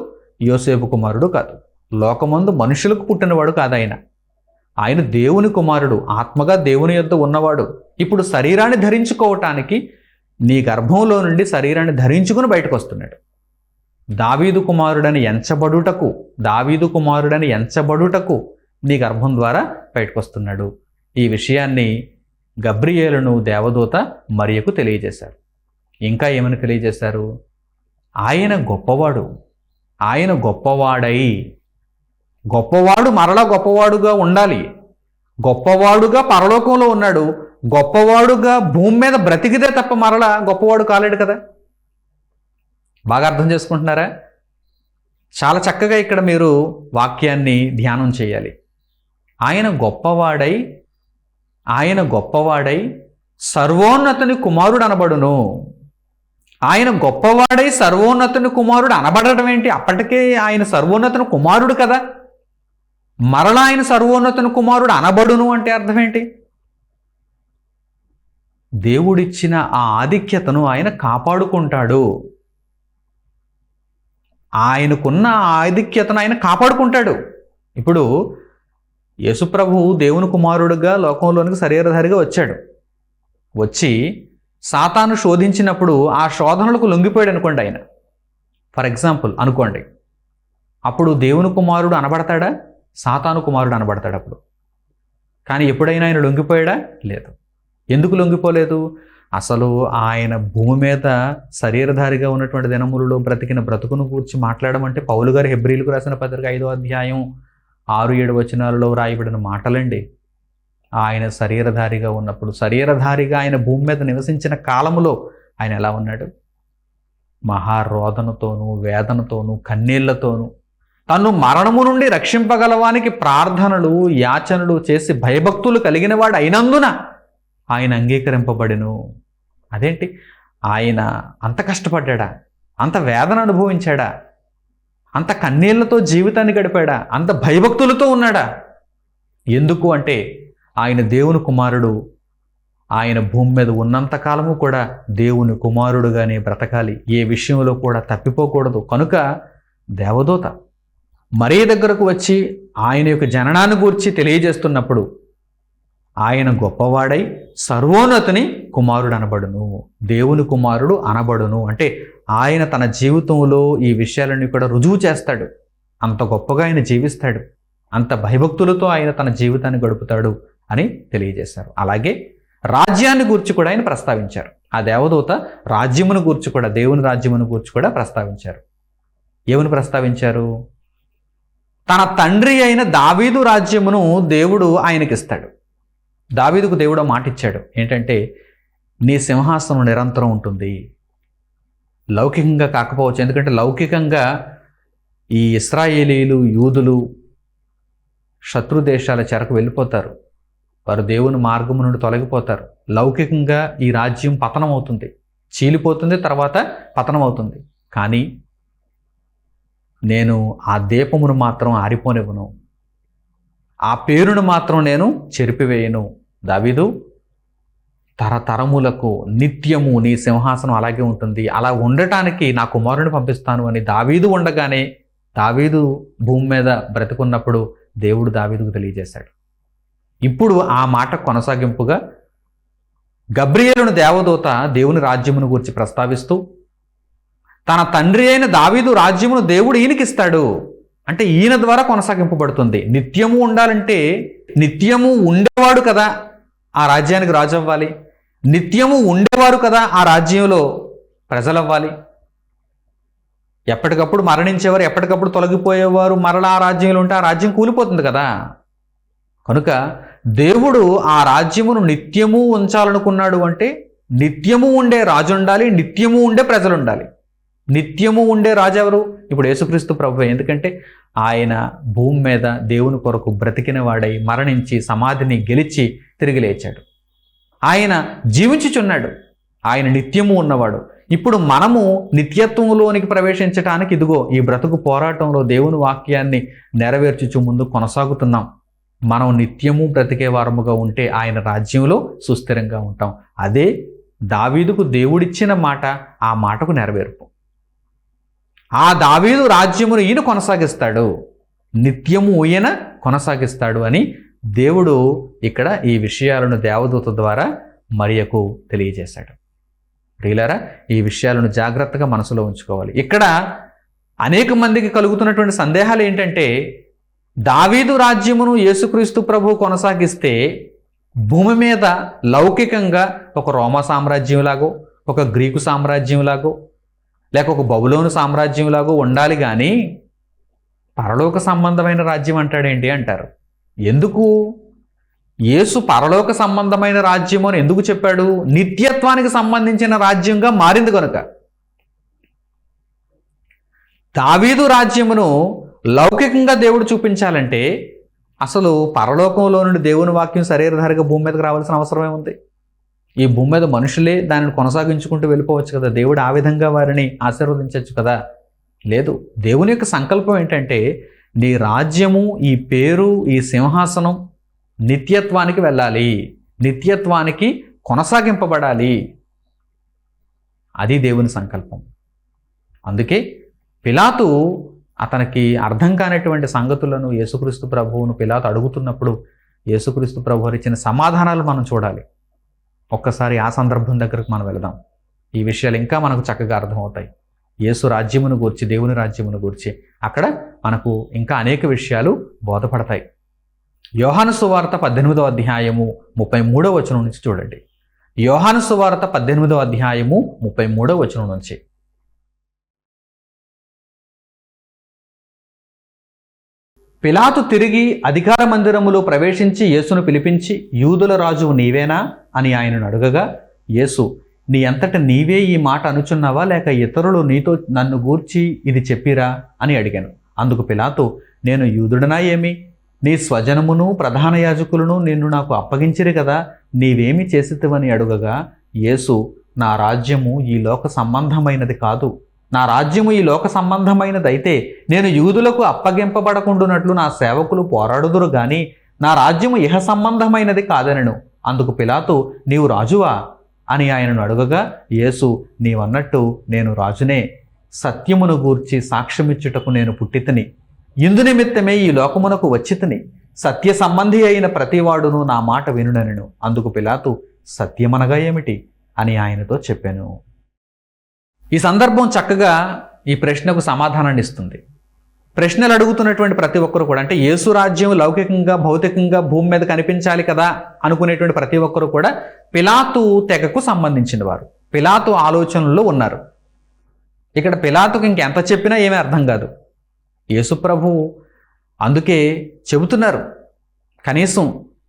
యోసేపు కుమారుడు కాదు, లోకమందు మనుషులకు పుట్టినవాడు కాదు. ఆయన దేవుని కుమారుడు, ఆత్మగా దేవుని యొద్ద ఉన్నవాడు. ఇప్పుడు శరీరాన్ని ధరించుకోవటానికి నీ గర్భంలో నుండి శరీరాన్ని ధరించుకుని బయటకు వస్తున్నాడు. దావీదు కుమారుడని ఎంచబడుటకు నీ గర్భం ద్వారా బయటకు వస్తున్నాడు. ఈ విషయాన్ని గబ్రియేలును దేవదూత మరియకు తెలియజేశారు. ఇంకా ఏమని తెలియజేశారు? ఆయన గొప్పవాడు మరలా గొప్పవాడుగా ఉండాలి. గొప్పవాడుగా పరలోకంలో ఉన్నాడు. గొప్పవాడుగా భూమి మీద బ్రతికితే తప్ప మరలా గొప్పవాడు కాలేడు కదా. బాగా అర్థం చేసుకుంటున్నారా? చాలా చక్కగా ఇక్కడ మీరు వాక్యాన్ని ధ్యానం చేయాలి. ఆయన గొప్పవాడై సర్వోన్నతుని కుమారుడు అనబడును. ఆయన గొప్పవాడై సర్వోన్నతుని కుమారుడు అనబడటం ఏంటి? అప్పటికే ఆయన సర్వోన్నతుని కుమారుడు కదా. మరలా ఆయన సర్వోన్నతుని కుమారుడు అనబడును అంటే అర్థం ఏంటి? దేవుడిచ్చిన ఆ ఆధిక్యతను ఆయన కాపాడుకుంటాడు. ఆయనకున్న ఆధిక్యతను ఆయన కాపాడుకుంటాడు. ఇప్పుడు యేసుప్రభువు దేవుని కుమారుడుగా లోకంలోనికి శరీరధారిగా వచ్చాడు. వచ్చి సాతాను శోధించినప్పుడు ఆ శోధనలకు లొంగిపోయాడు అనుకోండి ఆయన. ఫర్ ఎగ్జాంపుల్ అనుకోండి, అప్పుడు దేవుని కుమారుడు అనబడతాడా? సాతాను కుమారుడు అనబడతాడు అప్పుడు. కానీ ఎప్పుడైనా ఆయన లొంగిపోయాడా? లేదు. ఎందుకు లొంగిపోలేదు? అసలు ఆయన భూమి మీద శరీరధారిగా ఉన్నటువంటి దినములలో బ్రతికిన బ్రతుకును కూర్చి మాట్లాడమంటే పౌలు గారు హెబ్రీలకు రాసిన పత్రిక 5వ అధ్యాయం 6-7 వచనాలలో రాయబడిన మాటలండి. ఆయన శరీరధారిగా ఉన్నప్పుడు, శరీరధారిగా ఆయన భూమి మీద నివసించిన కాలములో ఆయన ఎలా ఉన్నాడు? మహారోదనతోనూ వేదనతోనూ కన్నీళ్లతోనూ తను మరణము నుండి రక్షింపగలవానికి ప్రార్థనలు యాచనలు చేసి భయభక్తులు కలిగిన వాడు అయినందున ఆయన అంగీకరింపబడెను. అదేంటి? ఆయన అంత కష్టపడ్డా, అంత వేదన అనుభవించాడా, అంత కన్నీళ్లతో జీవితాన్ని గడిపాడా, అంత భయభక్తులతో ఉన్నాడా? ఎందుకు అంటే ఆయన దేవుని కుమారుడు. ఆయన భూమి మీద ఉన్నంతకాలము కూడా దేవుని కుమారుడుగానే బ్రతకాలి. ఏ విషయంలో కూడా తప్పిపోకూడదు. కనుక దేవదూత మరియ దగ్గరకు వచ్చి ఆయన యొక్క జననాన్ని గూర్చి తెలియజేస్తున్నప్పుడు ఆయన గొప్పవాడై సర్వోన్నతుని కుమారుడు అనబడును, దేవుని కుమారుడు అనబడును అంటే ఆయన తన జీవితంలో ఈ విషయాలన్నీ కూడా రుజువు చేస్తాడు. అంత గొప్పగా ఆయన జీవిస్తాడు, అంత భయభక్తులతో ఆయన తన జీవితాన్ని గడుపుతాడు అని తెలియజేశారు. అలాగే రాజ్యాన్ని గూర్చి కూడా ఆయన ప్రస్తావించారు. ఆ దేవదూత రాజ్యమును గూర్చి కూడా, దేవుని రాజ్యమును గూర్చి కూడా ప్రస్తావించారు. ఏమని ప్రస్తావించారు? తన తండ్రి అయిన దావీదు రాజ్యమును దేవుడు ఆయనకిస్తాడు. దావీదుకు దేవుడు మాట ఇచ్చాడు. ఏంటంటే, నీ సింహాసనం నిరంతరం ఉంటుంది. లౌకికంగా కాకపోవచ్చు, ఎందుకంటే లౌకికంగా ఈ ఇశ్రాయేలీలు యూదులు శత్రు దేశాల చెరకు వెళ్ళిపోతారు. వారు దేవుని మార్గము నుండి తొలగిపోతారు. లౌకికంగా ఈ రాజ్యం పతనం అవుతుంది, చీలిపోతుంది, తర్వాత పతనం అవుతుంది. కానీ నేను ఆ దీపమును మాత్రం ఆరిపోనివ్వను, ఆ పేరును మాత్రం నేను చెరిపివేయను. దావీదు, తరతరములకు నిత్యము నీ సింహాసనం అలాగే ఉంటుంది, అలా ఉండటానికి నా కుమారుని పంపిస్తాను అని దావీదు ఉండగానే, దావీదు భూమి మీద బ్రతికున్నప్పుడు దేవుడు దావీదుకు తెలియజేశాడు. ఇప్పుడు ఆ మాట కొనసాగింపుగా గబ్రియేలును దేవదూత దేవుని రాజ్యమును గురించి ప్రస్తావిస్తూ, తన తండ్రి అయిన దావీదు రాజ్యమును దేవుడు ఈయనకిస్తాడు అంటే ఈయన ద్వారా కొనసాగింపబడుతుంది. నిత్యము ఉండాలంటే నిత్యము ఉండేవాడు కదా ఆ రాజ్యానికి రాజు అవ్వాలి, నిత్యము ఉండేవారు కదా ఆ రాజ్యంలో ప్రజలవ్వాలి. ఎప్పటికప్పుడు మరణించేవారు, ఎప్పటికప్పుడు తొలగిపోయేవారు మరలా ఆ రాజ్యంలో ఉంటే ఆ రాజ్యం కూలిపోతుంది కదా. కనుక దేవుడు ఆ రాజ్యమును నిత్యము ఉంచాలనుకున్నాడు అంటే నిత్యము ఉండే రాజు ఉండాలి, నిత్యము ఉండే ప్రజలు ఉండాలి. నిత్యము ఉండే రాజు ఎవరు? ఇప్పుడు యేసుక్రీస్తు ప్రభువే. ఎందుకంటే ఆయన భూమి మీద దేవుని కొరకు బ్రతికిన వాడై మరణించి సమాధిని గెలిచి తిరిగి లేచాడు. ఆయన జీవించుచున్నాడు, ఆయన నిత్యము ఉన్నవాడు. ఇప్పుడు మనము నిత్యత్వంలోనికి ప్రవేశించడానికి ఇదిగో ఈ బ్రతుకు పోరాటంలో దేవుని వాక్యాన్ని నెరవేర్చుచు ముందు కొనసాగుతున్నాం. మనం నిత్యము బ్రతికే వారముగా ఉంటే ఆయన రాజ్యంలో సుస్థిరంగా ఉంటాం. అదే దావీదుకు దేవుడిచ్చిన మాట, ఆ మాటకు నెరవేర్పు. ఆ దావీదు రాజ్యమును ఈయన కొనసాగిస్తాడు, నిత్యము ఈయన కొనసాగిస్తాడు అని దేవుడు ఇక్కడ ఈ విషయాలను దేవదూత ద్వారా మరియకు తెలియజేశాడు. ప్రియులారా, ఈ విషయాలను జాగ్రత్తగా మనసులో ఉంచుకోవాలి. ఇక్కడ అనేక మందికి కలుగుతున్నటువంటి సందేహాలు ఏంటంటే, దావీదు రాజ్యమును యేసుక్రీస్తు ప్రభు కొనసాగిస్తే భూమి మీద లౌకికంగా ఒక రోమా సామ్రాజ్యంలాగో, ఒక గ్రీకు సామ్రాజ్యంలాగో, లేక ఒక బబులోను సామ్రాజ్యంలాగో ఉండాలి, కానీ పరలోక సంబంధమైన రాజ్యం అంటాడేంటి అంటారు. ఎందుకు? యేసు పరలోక సంబంధమైన రాజ్యం అని ఎందుకు చెప్పాడు? నిత్యత్వానికి సంబంధించిన రాజ్యంగా మారింది కనుక. దావీదు రాజ్యమును లౌకికంగా దేవుడు చూపించాలంటే అసలు పరలోకంలో నుండి దేవుని వాక్యం శరీరధారిగా భూమి మీదకి రావాల్సిన అవసరమే ఉంది? ఈ భూమి మీద మనుషులే దానిని కొనసాగించుకుంటూ వెళ్ళిపోవచ్చు కదా. దేవుడు ఆ విధంగా వారిని ఆశీర్వదించవచ్చు కదా. లేదు, దేవుని యొక్క సంకల్పం ఏంటంటే, నీ రాజ్యము, ఈ పేరు, ఈ సింహాసనం నిత్యత్వానికి వెళ్ళాలి, నిత్యత్వానికి కొనసాగింపబడాలి. అది దేవుని సంకల్పం. అందుకే పిలాతు అతనికి అర్థం కానటువంటి సంగతులను యేసుక్రీస్తు ప్రభువును పిలాతు అడుగుతున్నప్పుడు యేసుక్రీస్తు ప్రభు ఇచ్చిన సమాధానాలు మనం చూడాలి. ఒక్కసారి ఆ సందర్భం దగ్గరకు మనం వెళదాం. ఈ విషయాలు ఇంకా మనకు చక్కగా అర్థమవుతాయి. యేసు రాజ్యమును గూర్చి, దేవుని రాజ్యమును గూర్చి అక్కడ మనకు ఇంకా అనేక విషయాలు బోధపడతాయి. యోహాను సువార్త 18వ అధ్యాయము 33వ వచనం నుంచి చూడండి. యోహాను సువార్త 18వ అధ్యాయము 33వ వచనం నుంచి. పిలాతు తిరిగి అధికార మందిరములో ప్రవేశించి యేసును పిలిపించి, యూదుల రాజువు నీవేనా అని ఆయనను అడగగా, యేసు, నీ అంతట నీవే ఈ మాట అనుచున్నావా, లేక ఇతరులు నీతో నన్ను గూర్చి ఇది చెప్పిరా అని అడిగాను. అందుకు పిలాతు, నేను యూదుడనా ఏమి? నీ స్వజనమును ప్రధాన యాజకులను నిన్ను నాకు అప్పగించిరి కదా, నీవేమి చేసితివని అడుగగా, యేసు, నా రాజ్యము ఈ లోక సంబంధమైనది కాదు. నా రాజ్యము ఈ లోక సంబంధమైనదైతే నేను యూదులకు అప్పగింపబడకుండునట్లు నా సేవకులు పోరాడుదురు గాని నా రాజ్యము ఇహ సంబంధమైనది కాదనెను. అందుకు పిలాతు, నీవు రాజువా అని ఆయనను అడుగగా, యేసు, నీవన్నట్టు నేను రాజునే. సత్యమును గూర్చి సాక్ష్యమిచ్చుటకు నేను పుట్టితిని. ఇందు నిమిత్తమే ఈ లోకమునకు వచ్చితిని. సత్య సంబంధి అయిన ప్రతివాడును నా మాట వినుడనెను. అందుకు పిలాతు, సత్యమనగా ఏమిటి అని ఆయనతో చెప్పాను. ఈ సందర్భం చక్కగా ఈ ప్రశ్నకు సమాధానాన్ని ఇస్తుంది. ప్రశ్నలు అడుగుతున్నటువంటి ప్రతి ఒక్కరు కూడా, అంటే యేసు రాజ్యం లౌకికంగా, భౌతికంగా భూమి మీద కనిపించాలి కదా అనుకునేటువంటి ప్రతి ఒక్కరు కూడా పిలాతు తెగకు సంబంధించిన వారు, పిలాతు ఆలోచనల్లో ఉన్నారు. ఇక్కడ పిలాతుకు ఇంకెంత చెప్పినా ఏమీ అర్థం కాదు. యేసు ప్రభువు అందుకే చెబుతున్నారు, కనీసం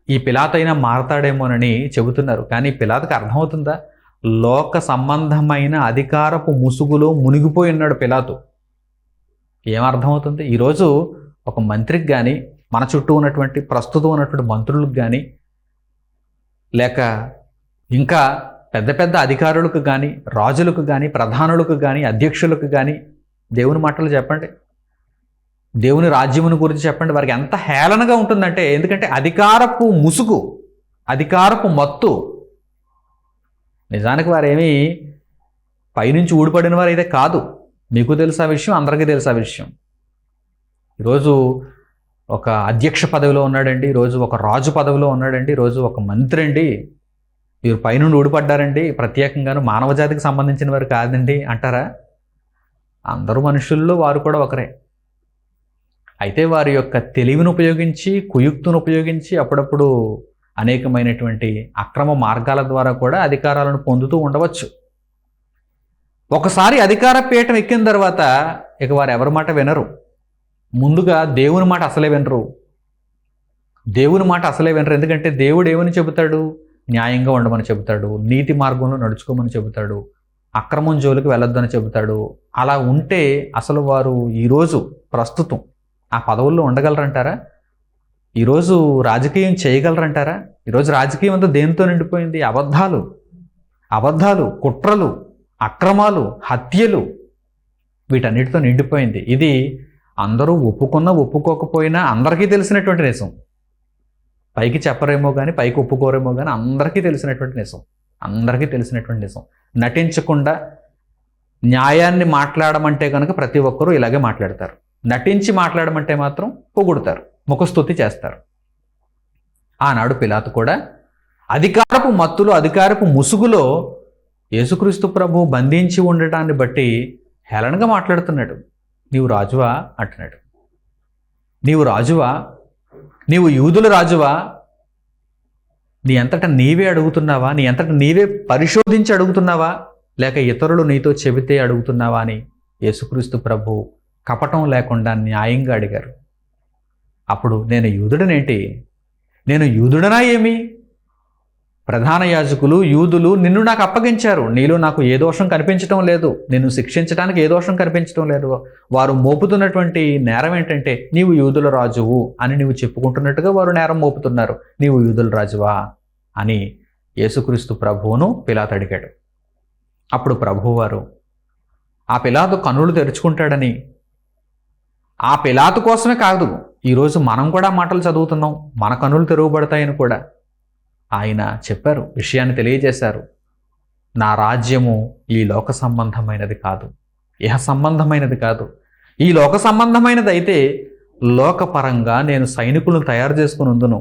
ఈ పిలాతైనా మారతాడేమోనని చెబుతున్నారు. కానీ పిలాతుకు అర్థమవుతుందా? లోక సంబంధమైన అధికారపు ముసుగులో మునిగిపోయి ఉన్నాడు పిలాతు. ఏమర్థమవుతుంది? ఈరోజు ఒక మంత్రికి కానీ, మన చుట్టూ ఉన్నటువంటి ప్రస్తుతం ఉన్నటువంటి మంత్రులకు కానీ, లేక ఇంకా పెద్ద పెద్ద అధికారులకు కానీ, రాజులకు కానీ, ప్రధానులకు కానీ, అధ్యక్షులకు కానీ దేవుని మాటలు చెప్పండి, దేవుని రాజ్యమును గురించి చెప్పండి, వారికి ఎంత హేళనగా ఉంటుందంటే, ఎందుకంటే అధికారపు ముసుగు, అధికారపు మత్తు. నిజానికి వారేమీ పైనుంచి ఊడిపడిన వారు అయితే కాదు. మీకు తెలుసా విషయం, అందరికీ తెలుసా విషయం. ఈరోజు ఒక అధ్యక్ష పదవిలో ఉన్నాడండి, ఈరోజు ఒక రాజు పదవిలో ఉన్నాడండి, ఈరోజు ఒక మంత్రి అండి, వీరు పైనుండి ఊడిపడ్డారండి, ప్రత్యేకంగాను మానవజాతికి సంబంధించిన వారు కాదండి అంటారా? అందరూ మనుషుల్లో వారు కూడా ఒకరే. అయితే వారి యొక్క తెలివిని ఉపయోగించి, కుయుక్తును ఉపయోగించి అప్పుడప్పుడు అనేకమైనటువంటి అక్రమ మార్గాల ద్వారా కూడా అధికారాలను పొందుతూ ఉండవచ్చు. ఒకసారి అధికార పీఠం ఎక్కిన తర్వాత ఇక వారు ఎవరి మాట వినరు. ముందుగా దేవుని మాట అసలే వినరు. దేవుని మాట అసలే వినరు. ఎందుకంటే దేవుడు ఏమని చెబుతాడు? న్యాయంగా ఉండమని చెబుతాడు, నీతి మార్గంలో నడుచుకోమని చెబుతాడు, అక్రమం జోలికి వెళ్ళొద్దని చెబుతాడు. అలా ఉంటే అసలు వారు ఈరోజు ప్రస్తుతం ఆ పదవుల్లో ఉండగలరంటారా? ఈరోజు రాజకీయం చేయగలరంటారా? ఈరోజు రాజకీయం అంతా దేనితో నిండిపోయింది? అబద్ధాలు, కుట్రలు, అక్రమాలు, హత్యలు, వీటన్నిటితో నిండిపోయింది. ఇది అందరూ ఒప్పుకున్నా ఒప్పుకోకపోయినా అందరికీ తెలిసినటువంటి నిజం. పైకి చెప్పరేమో కానీ, పైకి ఒప్పుకోరేమో కానీ అందరికీ తెలిసినటువంటి నిజం. అందరికీ తెలిసినటువంటి నిజం. నటించకుండా న్యాయాన్ని మాట్లాడమంటే కనుక ప్రతి ఒక్కరూ ఇలాగే మాట్లాడతారు. నటించి మాట్లాడమంటే మాత్రం పొగుడుతారు, ముఖస్తుతి చేస్తారు. ఆనాడు పిలాతు కూడా అధికారపు మత్తులో, అధికారపు ముసుగులో యేసుక్రీస్తు ప్రభు బంధించి ఉండటాన్ని బట్టి హేళనగా మాట్లాడుతున్నాడు. నీవు రాజువా అంటున్నాడు. నీవు రాజువా? నీవు యూదుల రాజువా? నీ అంతటా నీవే అడుగుతున్నావా? నీ అంతటా నీవే పరిశోధించి అడుగుతున్నావా? లేక ఇతరులు నీతో చెబితే అడుగుతున్నావా అని యేసుక్రీస్తు ప్రభు కపటం లేకుండా న్యాయంగా అడిగారు. అప్పుడు నేను యూదుడనేంటి? నేను యూదుడనా ఏమి? ప్రధాన యాజకులు యూదులు నిన్ను నాకు అప్పగించారు. నీలో నాకు ఏ దోషం కనిపించడం లేదు. నిన్ను శిక్షించడానికి ఏ దోషం కనిపించడం లేదు. వారు మోపుతున్నటువంటి నేరం ఏంటంటే నీవు యూదుల రాజువు అని నీవు చెప్పుకుంటున్నట్టుగా వారు నేరం మోపుతున్నారు. నీవు యూదుల రాజువా అని యేసుక్రీస్తు ప్రభువును పిలాతు అడిగాడు. అప్పుడు ప్రభువారు ఆ పిలాతు కన్నులు తెరుచుకుంటాడని, ఆ పిలాతు కోసమే కాదు, ఈరోజు మనం కూడా మాటలు చదువుతున్నాం, మన కన్నులు తెరవబడతాయని కూడా ఆయన చెప్పారు, విషయాన్ని తెలియజేశారు. నా రాజ్యము ఈ లోక సంబంధమైనది కాదు, ఇహ సంబంధమైనది కాదు. ఈ లోక సంబంధమైనది అయితే లోకపరంగా నేను సైనికులను తయారు చేసుకుని ఉందును.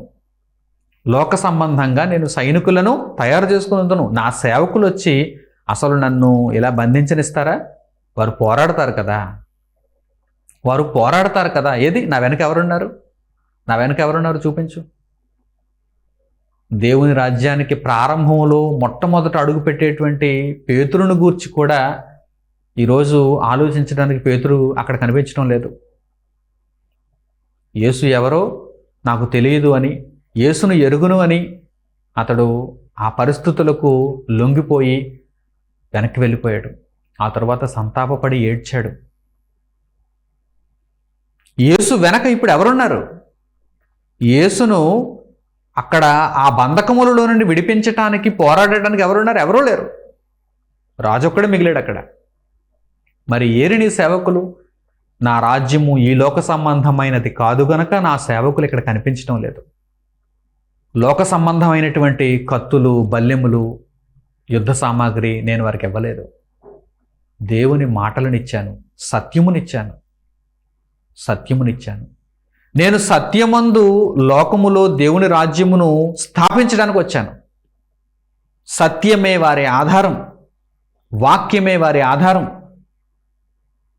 లోక సంబంధంగా నేను సైనికులను తయారు చేసుకుని ఉందును. నా సేవకులు వచ్చి అసలు నన్ను ఇలా బంధించనిస్తారా? వారు పోరాడతారు కదా, వారు పోరాడతారు కదా. ఏది నా వెనక ఎవరున్నారు? నా వెనక ఎవరున్నారు చూపించు. దేవుని రాజ్యానికి ప్రారంభంలో మొట్టమొదట అడుగుపెట్టేటువంటి పేతురును గూర్చి కూడా ఈరోజు ఆలోచించడానికి పేతురు అక్కడ కనిపించడం లేదు. యేసు ఎవరో నాకు తెలియదు అని, యేసును ఎరుగును అని అతడు ఆ పరిస్థితులకు లొంగిపోయి వెనక్కి వెళ్ళిపోయాడు. ఆ తర్వాత సంతాపపడి ఏడ్చాడు. యేసు వెనక ఇప్పుడు ఎవరున్నారు? యేసును అక్కడ ఆ బంధకములలో నుండి విడిపించటానికి పోరాడటానికి ఎవరున్నారు? ఎవరూ లేరు. రాజొక్కడే మిగిలాడు అక్కడ. మరి ఏరి నీ సేవకులు? నా రాజ్యము ఈ లోక సంబంధమైనది కాదు గనక నా సేవకులు ఇక్కడ కనిపించడం లేదు. లోక సంబంధమైనటువంటి కత్తులు, బల్లెములు, యుద్ధ సామాగ్రి నేను వారికి ఇవ్వలేదు. దేవుని మాటలనిచ్చాను, సత్యమునిచ్చాను. నేను సత్యమందు లోకములో దేవుని రాజ్యమును స్థాపించడానికి వచ్చాను. సత్యమే వారి ఆధారం, వాక్యమే వారి ఆధారం.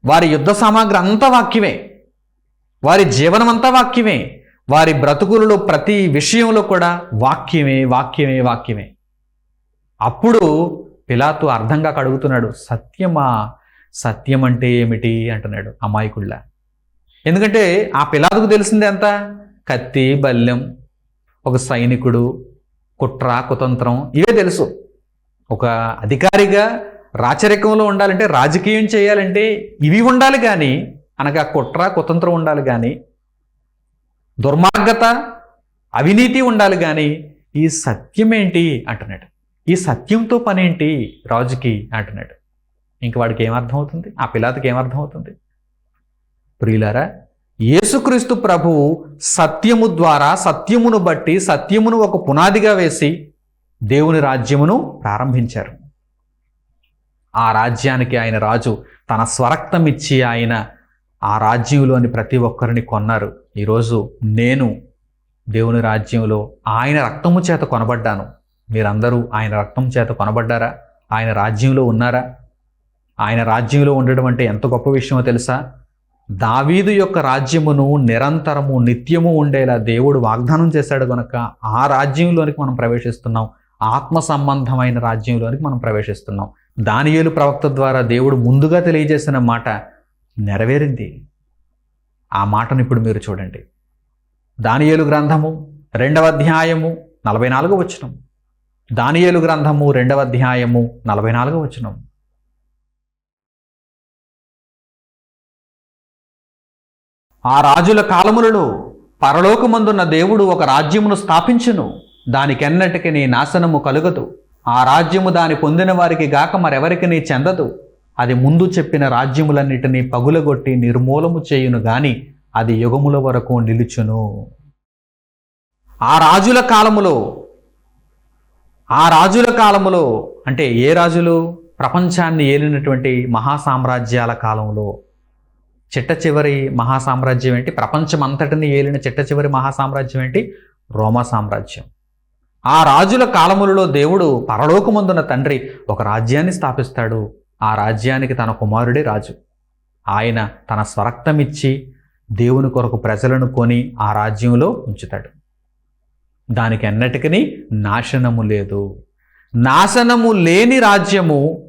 వారి యుద్ధ సామాగ్రి అంతా వాక్యమే, వారి జీవనం అంతా వాక్యమే, వారి బ్రతుకులలో ప్రతి విషయంలో కూడా వాక్యమే. అప్పుడు పిలాతు అర్థంగా అడుగుతున్నాడు, సత్యమా? సత్యం అంటే ఏమిటి అంటున్నాడు అమాయకుళ్ళ. ఎందుకంటే ఆ పిలాతుకు తెలిసిందే అంతా, కత్తి, బల్లెం, ఒక సైనికుడు, కుట్ర, కుతంత్రం, ఇవే తెలుసు. ఒక అధికారిగా రాచరికంలో ఉండాలంటే, రాజకీయం చేయాలంటే ఇవి ఉండాలి కానీ, అనగా కుట్ర, కుతంత్రం ఉండాలి కానీ, దుర్మార్గత, అవినీతి ఉండాలి కానీ, ఈ సత్యం ఏంటి అంటున్నాడు. ఈ సత్యంతో పనేంటి రాజుకి అంటున్నాడు. ఇంక వాడికి ఏమర్థమవుతుంది? ఆ పిలాతుకి ఏమర్థమవుతుంది? ప్రియులారా, యేసుక్రీస్తు ప్రభువు సత్యము ద్వారా, సత్యమును బట్టి, సత్యమును ఒక పునాదిగా వేసి దేవుని రాజ్యమును ప్రారంభించారు. ఆ రాజ్యానికి ఆయన రాజు తన స్వరక్తం ఇచ్చి ఆయన ఆ రాజ్యంలోని ప్రతి ఒక్కరిని కొన్నారు. ఈరోజు నేను దేవుని రాజ్యంలో ఆయన రక్తము చేత కొనబడ్డాను. మీరందరూ ఆయన రక్తం చేత కొనబడ్డారా? ఆయన రాజ్యంలో ఉన్నారా? ఆయన రాజ్యంలో ఉండడం అంటే ఎంత గొప్ప విషయమో తెలుసా? దావీదు యొక్క రాజ్యమును నిరంతరము, నిత్యము ఉండేలా దేవుడు వాగ్దానం చేశాడు కనుక ఆ రాజ్యంలోనికి మనం ప్రవేశిస్తున్నాం. ఆత్మ సంబంధమైన రాజ్యంలోనికి మనం ప్రవేశిస్తున్నాం. దానియేలు ప్రవక్త ద్వారా దేవుడు ముందుగా తెలియజేసిన మాట నెరవేరింది. ఆ మాటను ఇప్పుడు మీరు చూడండి. దానియేలు గ్రంథము 2వ అధ్యాయము 44వ వచనం. దానియేలు గ్రంథము 2వ అధ్యాయము 44వ వచనం. ఆ రాజుల కాలములలో పరలోకమందున్న దేవుడు ఒక రాజ్యమును స్థాపించును, దానికెన్నటికి నీ నాశనము కలుగదు. ఆ రాజ్యము దాని పొందిన వారికి గాక మరెవరికి నీ చెందదు. అది ముందు చెప్పిన రాజ్యములన్నిటినీ పగులగొట్టి నిర్మూలము చేయును గాని అది యుగముల వరకు నిలుచును. ఆ రాజుల కాలములో అంటే ఏ రాజులు? ప్రపంచాన్ని ఏలినటువంటి మహాసామ్రాజ్యాల కాలంలో. చిట్ట చివరి మహాసామ్రాజ్యం ఏంటి? ప్రపంచమంతటిని ఏలిన చిట్ట చివరి మహాసామ్రాజ్యం ఏంటి? రోమా సామ్రాజ్యం. ఆ రాజుల కాలములలో దేవుడు పరలోకమందున తండ్రి ఒక రాజ్యాన్ని స్థాపిస్తాడు. ఆ రాజ్యానికి తన కుమారుడే రాజు. ఆయన తన స్వరక్తమిచ్చి దేవుని కొరకు ప్రజలను కొని ఆ రాజ్యంలో ఉంచుతాడు. దానికి ఎన్నటికీ నాశనము లేదు. నాశనము లేని రాజ్యము,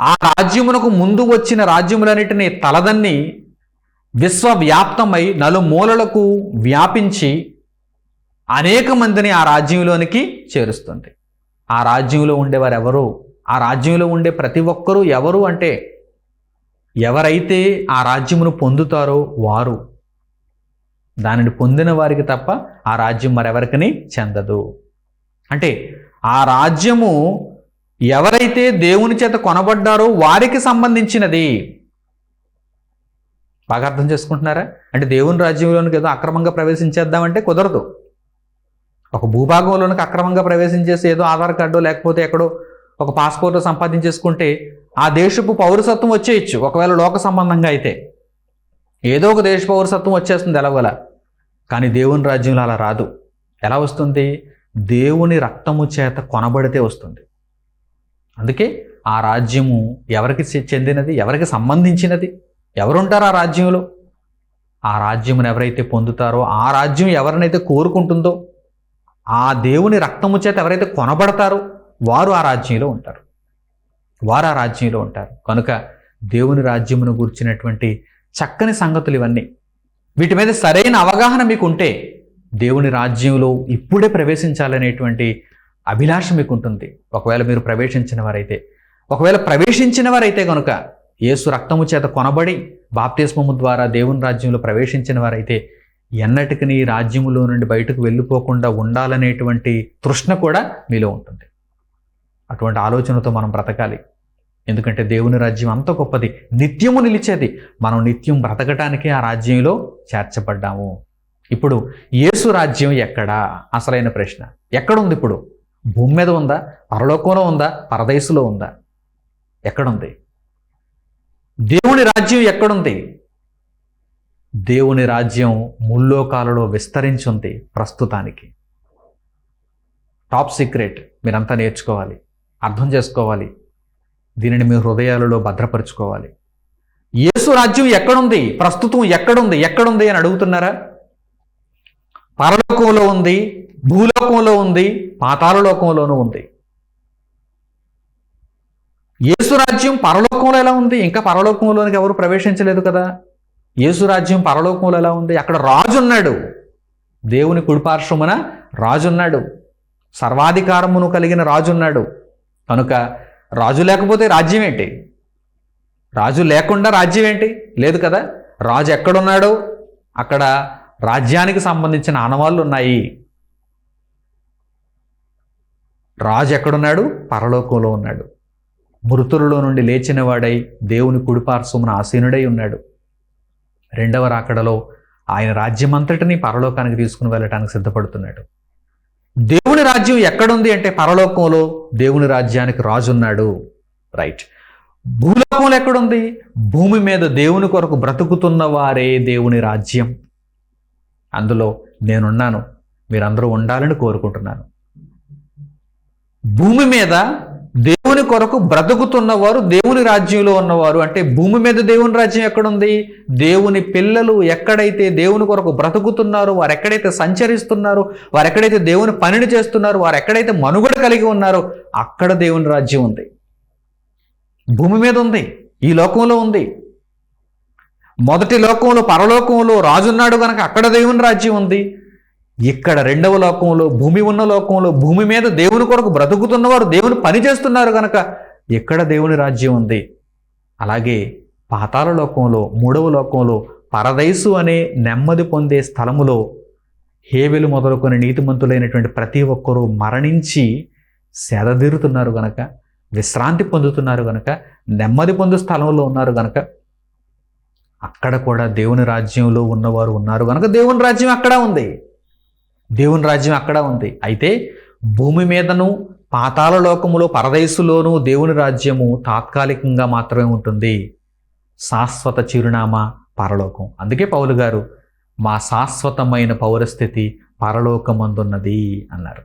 ఆ రాజ్యమునకు ముందు వచ్చిన రాజ్యములన్నిటినీ తలదన్ని విశ్వవ్యాప్తమై నలుమూలలకు వ్యాపించి అనేక మందిని ఆ రాజ్యంలోనికి చేరుస్తుంది. ఆ రాజ్యంలో ఉండేవారు ఎవరు? ఆ రాజ్యంలో ఉండే ప్రతి ఒక్కరూ ఎవరు అంటే, ఎవరైతే ఆ రాజ్యమును పొందుతారో వారు. దానిని పొందిన వారికి తప్ప ఆ రాజ్యం మరెవరికని చెందదు. అంటే ఆ రాజ్యము ఎవరైతే దేవుని చేత కొనబడ్డారో వారికి సంబంధించినది. బాగా అర్థం చేసుకుంటున్నారా? అంటే దేవుని రాజ్యంలోనికి ఏదో అక్రమంగా ప్రవేశించేద్దామంటే కుదరదు. ఒక భూభాగంలోనికి అక్రమంగా ప్రవేశించేసి ఏదో ఆధార్ కార్డు లేకపోతే ఎక్కడో ఒక పాస్పోర్ట్ సంపాదించేసుకుంటే ఆ దేశపు పౌరసత్వం వచ్చేయచ్చు. ఒకవేళ లోక సంబంధంగా అయితే ఏదో ఒక దేశ పౌరసత్వం వచ్చేస్తుంది ఎలాగోలా. కానీ దేవుని రాజ్యంలో అలా రాదు. ఎలా వస్తుంది? దేవుని రక్తము చేత కొనబడితే వస్తుంది. అందుకే ఆ రాజ్యము ఎవరికి చెందినది, ఎవరికి సంబంధించినది, ఎవరుంటారు ఆ రాజ్యంలో? ఆ రాజ్యమును ఎవరైతే పొందుతారో, ఆ రాజ్యం ఎవరినైతే కోరుకుంటుందో, ఆ దేవుని రక్తము చేత ఎవరైతే కొనబడతారో వారు ఆ రాజ్యంలో ఉంటారు. వారు ఆ రాజ్యంలో ఉంటారు. కనుక దేవుని రాజ్యమును గురించినటువంటి చక్కని సంగతులు ఇవన్నీ. వీటి మీద సరైన అవగాహన మీకు ఉంటే దేవుని రాజ్యంలో ఇప్పుడే ప్రవేశించాలనేటువంటి అభిలాష మీకు ఉంటుంది. ఒకవేళ మీరు ప్రవేశించిన వారైతే కనుక యేసు రక్తము చేత కొనబడి బాప్తిస్మము ద్వారా దేవుని రాజ్యంలో ప్రవేశించిన వారైతే ఎన్నటికీ రాజ్యములో నుండి బయటకు వెళ్ళిపోకుండా ఉండాలనేటువంటి తృష్ణ కూడా మీలో ఉంటుంది. అటువంటి ఆలోచనతో మనం బ్రతకాలి. ఎందుకంటే దేవుని రాజ్యం అంత గొప్పది, నిత్యము నిలిచేది. మనం నిత్యం బ్రతకటానికి ఆ రాజ్యంలో చేర్చబడ్డాము. ఇప్పుడు యేసు రాజ్యం ఎక్కడా? అసలైన ప్రశ్న. ఎక్కడుంది ఇప్పుడు? భూమి మీద ఉందా? పరలోకంలో ఉందా? పరదేశంలో ఉందా? ఎక్కడుంది? దేవుని రాజ్యం ఎక్కడుంది? దేవుని రాజ్యం ముల్లోకాలలో విస్తరించుంది ప్రస్తుతానికి. Top secret. మీరంతా నేర్చుకోవాలి, అర్థం చేసుకోవాలి, దీనిని మీ హృదయాలలో భద్రపరుచుకోవాలి. యేసు రాజ్యం ఎక్కడుంది? ప్రస్తుతం ఎక్కడుంది అని అడుగుతున్నారా? పరలోకంలో ఉంది, భూలోకంలో ఉంది, పాతాళలోకంలోనూ ఉంది. యేసు రాజ్యం పరలోకంలో ఎలా ఉంది? ఇంకా పరలోకంలోనికి ఎవరు ప్రవేశించలేదు కదా. యేసు రాజ్యం పరలోకంలో ఎలా ఉంది? అక్కడ రాజు ఉన్నాడు. దేవుని కుడిపార్శ్వమున రాజు ఉన్నాడు. సర్వాధికారమును కలిగిన రాజు ఉన్నాడు. కనుక రాజు లేకపోతే రాజ్యం ఏంటి? రాజు లేకుండా రాజ్యం ఏంటి? లేదు కదా. రాజు ఎక్కడున్నాడో అక్కడ రాజ్యానికి సంబంధించిన ఆనవాళ్ళు ఉన్నాయి. రాజు ఎక్కడున్నాడు? పరలోకంలో ఉన్నాడు. మృతులలో నుండి లేచిన వాడై దేవుని కుడిపార్శ్వమున ఆసీనుడై ఉన్నాడు. రెండవ రాకడలో ఆయన రాజ్యమంతటిని పరలోకానికి తీసుకుని వెళ్ళటానికి సిద్ధపడుతున్నాడు. దేవుని రాజ్యం ఎక్కడుంది అంటే పరలోకంలో దేవుని రాజ్యానికి రాజు ఉన్నాడు. రైట్. భూలోకంలో ఎక్కడుంది? భూమి మీద దేవుని కొరకు బ్రతుకుతున్న వారే దేవుని రాజ్యం. అందులో నేనున్నాను, మీరందరూ ఉండాలని కోరుకుంటున్నాను. భూమి మీద దేవుని కొరకు బ్రతుకుతున్నవారు దేవుని రాజ్యంలో ఉన్నవారు. అంటే భూమి మీద దేవుని రాజ్యం ఎక్కడుంది? దేవుని పిల్లలు ఎక్కడైతే దేవుని కొరకు బ్రతుకుతున్నారో, వారు ఎక్కడైతే సంచరిస్తున్నారో, వారు ఎక్కడైతే దేవుని పనిని చేస్తున్నారో, వారు ఎక్కడైతే మనుగడ కలిగి ఉన్నారో అక్కడ దేవుని రాజ్యం ఉంది. భూమి మీద ఉంది, ఈ లోకంలో ఉంది. మొదటి లోకంలో పరలోకంలో రాజున్నాడు కనుక అక్కడ దేవుని రాజ్యం ఉంది. ఇక్కడ రెండవ లోకంలో, భూమి ఉన్న లోకంలో, భూమి మీద దేవుని కొరకు బ్రతుకుతున్నవారు దేవుని పని చేస్తున్నారు కనుక ఇక్కడ దేవుని రాజ్యం ఉంది. అలాగే పాతాళ లోకంలో, మూడవ లోకంలో, పరదైసు అనే నెమ్మది పొందే స్థలములో హేబెలు మొదలుకొని నీతిమంతులైనటువంటి ప్రతి ఒక్కరూ మరణించి సేదతీరుతున్నారు గనక, విశ్రాంతి పొందుతున్నారు గనక, నెమ్మది పొందు స్థలంలో ఉన్నారు గనక అక్కడ కూడా దేవుని రాజ్యంలో ఉన్నవారు ఉన్నారు గనక దేవుని రాజ్యం అక్కడ ఉంది. దేవుని రాజ్యం అక్కడ ఉంది. అయితే భూమి మీదను పాతాళ లోకములో పరదేశులోనూ దేవుని రాజ్యము తాత్కాలికంగా మాత్రమే ఉంటుంది. శాశ్వత చిరునామా పరలోకం. అందుకే పౌలు గారు మా శాశ్వతమైన పౌరస్థితి పరలోకమందున్నది అన్నారు.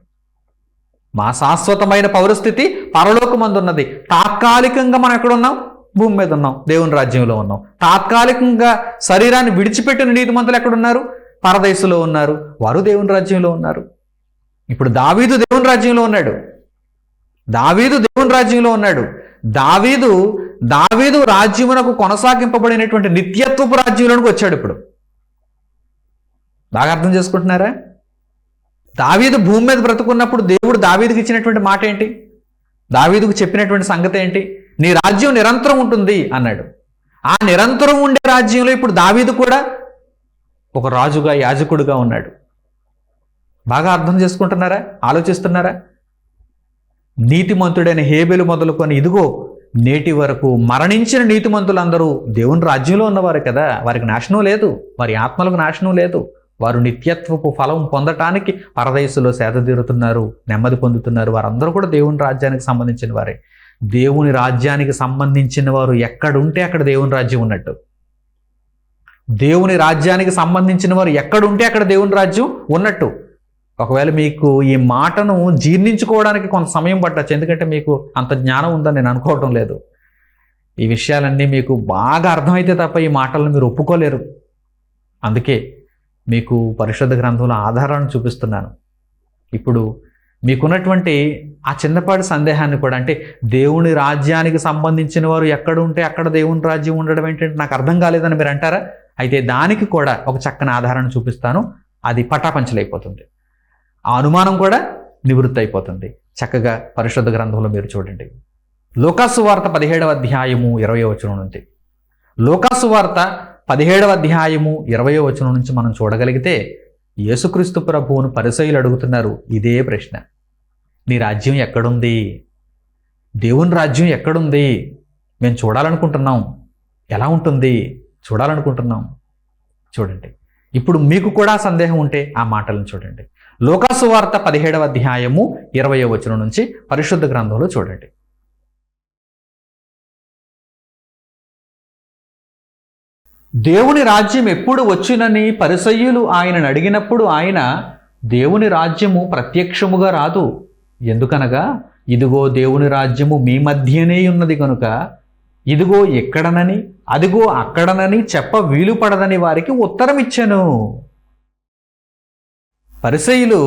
మా శాశ్వతమైన పౌరస్థితి పరలోకమందున్నది. తాత్కాలికంగా మనం ఎక్కడున్నాం? భూమి మీద ఉన్నాం, దేవుని రాజ్యంలో ఉన్నాం. తాత్కాలికంగా శరీరాన్ని విడిచిపెట్టిన నీతిమంతులు ఎక్కడున్నారు? పరదేశంలో ఉన్నారు, వారు దేవుని రాజ్యంలో ఉన్నారు. ఇప్పుడు దావీదు దేవుని రాజ్యంలో ఉన్నాడు. దావీదు రాజ్యమునకు కొనసాగింపబడినటువంటి నిత్యత్వపు రాజ్యంలోనికి వచ్చాడు. ఇప్పుడు బాగా అర్థం చేసుకుంటున్నారా? దావీదు భూమి మీద బ్రతుకున్నప్పుడు దేవుడు దావీదుకి ఇచ్చినటువంటి మాట ఏంటి? దావీదుకు చెప్పినటువంటి సంగతి ఏంటి? నీ రాజ్యం నిరంతరం ఉంటుంది అన్నాడు. ఆ నిరంతరం ఉండే రాజ్యంలో ఇప్పుడు దావీదు కూడా ఒక రాజుగా, యాజకుడుగా ఉన్నాడు. బాగా అర్థం చేసుకుంటున్నారా? ఆలోచిస్తున్నారా? నీతిమంతుడైన హేబెలు మొదలుకొని ఇదిగో నేటి వరకు మరణించిన నీతిమంతులందరూ దేవుని రాజ్యంలో ఉన్నవారు కదా. వారికి నాశనం లేదు, వారి ఆత్మలకు నాశనం లేదు. వారు నిత్యత్వపు ఫలం పొందటానికి పరదేశంలో సేదతీరుతున్నారు, నెమ్మది పొందుతున్నారు. వారందరూ కూడా దేవుని రాజ్యానికి సంబంధించిన వారే. దేవుని రాజ్యానికి సంబంధించిన వారు ఎక్కడుంటే అక్కడ దేవుని రాజ్యం ఉన్నట్టు. దేవుని రాజ్యానికి సంబంధించిన వారు ఎక్కడుంటే అక్కడ దేవుని రాజ్యం ఉన్నట్టు. ఒకవేళ మీకు ఈ మాటను జీర్ణించుకోవడానికి కొంత సమయం పట్టచ్చు, ఎందుకంటే మీకు అంత జ్ఞానం ఉందని నేను అనుకోవటం లేదు. ఈ విషయాలన్నీ మీకు బాగా అర్థమైతే తప్ప ఈ మాటలను మీరు ఒప్పుకోలేరు. అందుకే మీకు పరిశుద్ధ గ్రంథంలో ఆధారాన్ని చూపిస్తున్నాను. ఇప్పుడు మీకున్నటువంటి ఆ చిన్నపాటి సందేహాన్ని కూడా, అంటే దేవుని రాజ్యానికి సంబంధించిన వారు ఎక్కడ ఉంటే అక్కడ దేవుని రాజ్యం ఉండడం ఏంటంటే నాకు అర్థం కాలేదని మీరు అంటారా? అయితే దానికి కూడా ఒక చక్కని ఆధారాన్ని చూపిస్తాను. అది పటాపంచలైపోతుంది, ఆ అనుమానం కూడా నివృత్తి అయిపోతుంది. చక్కగా పరిశుద్ధ గ్రంథంలో మీరు చూడండి. లూకాసు వార్త 17వ అధ్యాయము 20వ వచనం నుంచి, లూకాసు వార్త 17వ అధ్యాయము 20వ వచనం నుంచి మనం చూడగలిగితే యేసుక్రీస్తు ప్రభువును పరిసయ్యులు అడుగుతున్నారు ఇదే ప్రశ్న. నీ రాజ్యం ఎక్కడుంది? దేవుని రాజ్యం ఎక్కడుంది? మేము చూడాలనుకుంటున్నాం. ఎలా ఉంటుంది? చూడాలనుకుంటున్నాం. చూడండి, ఇప్పుడు మీకు కూడా సందేహం ఉంటే ఆ మాటలను చూడండి. లూకాసు వార్త 17వ అధ్యాయము 20వ వచనం నుంచి పరిశుద్ధ గ్రంథంలో చూడండి. దేవుని రాజ్యం ఎప్పుడు వచ్చునని పరిసయ్యులు ఆయనను అడిగినప్పుడు ఆయన, దేవుని రాజ్యము ప్రత్యక్షముగా రాదు, ఎందుకనగా ఇదిగో దేవుని రాజ్యము మీ మధ్యనే ఉన్నది కనుక ఇదిగో ఎక్కడనని అదిగో అక్కడనని చెప్ప వీలు పడదని వారికి ఉత్తరం ఇచ్చెను. పరిసయ్యులు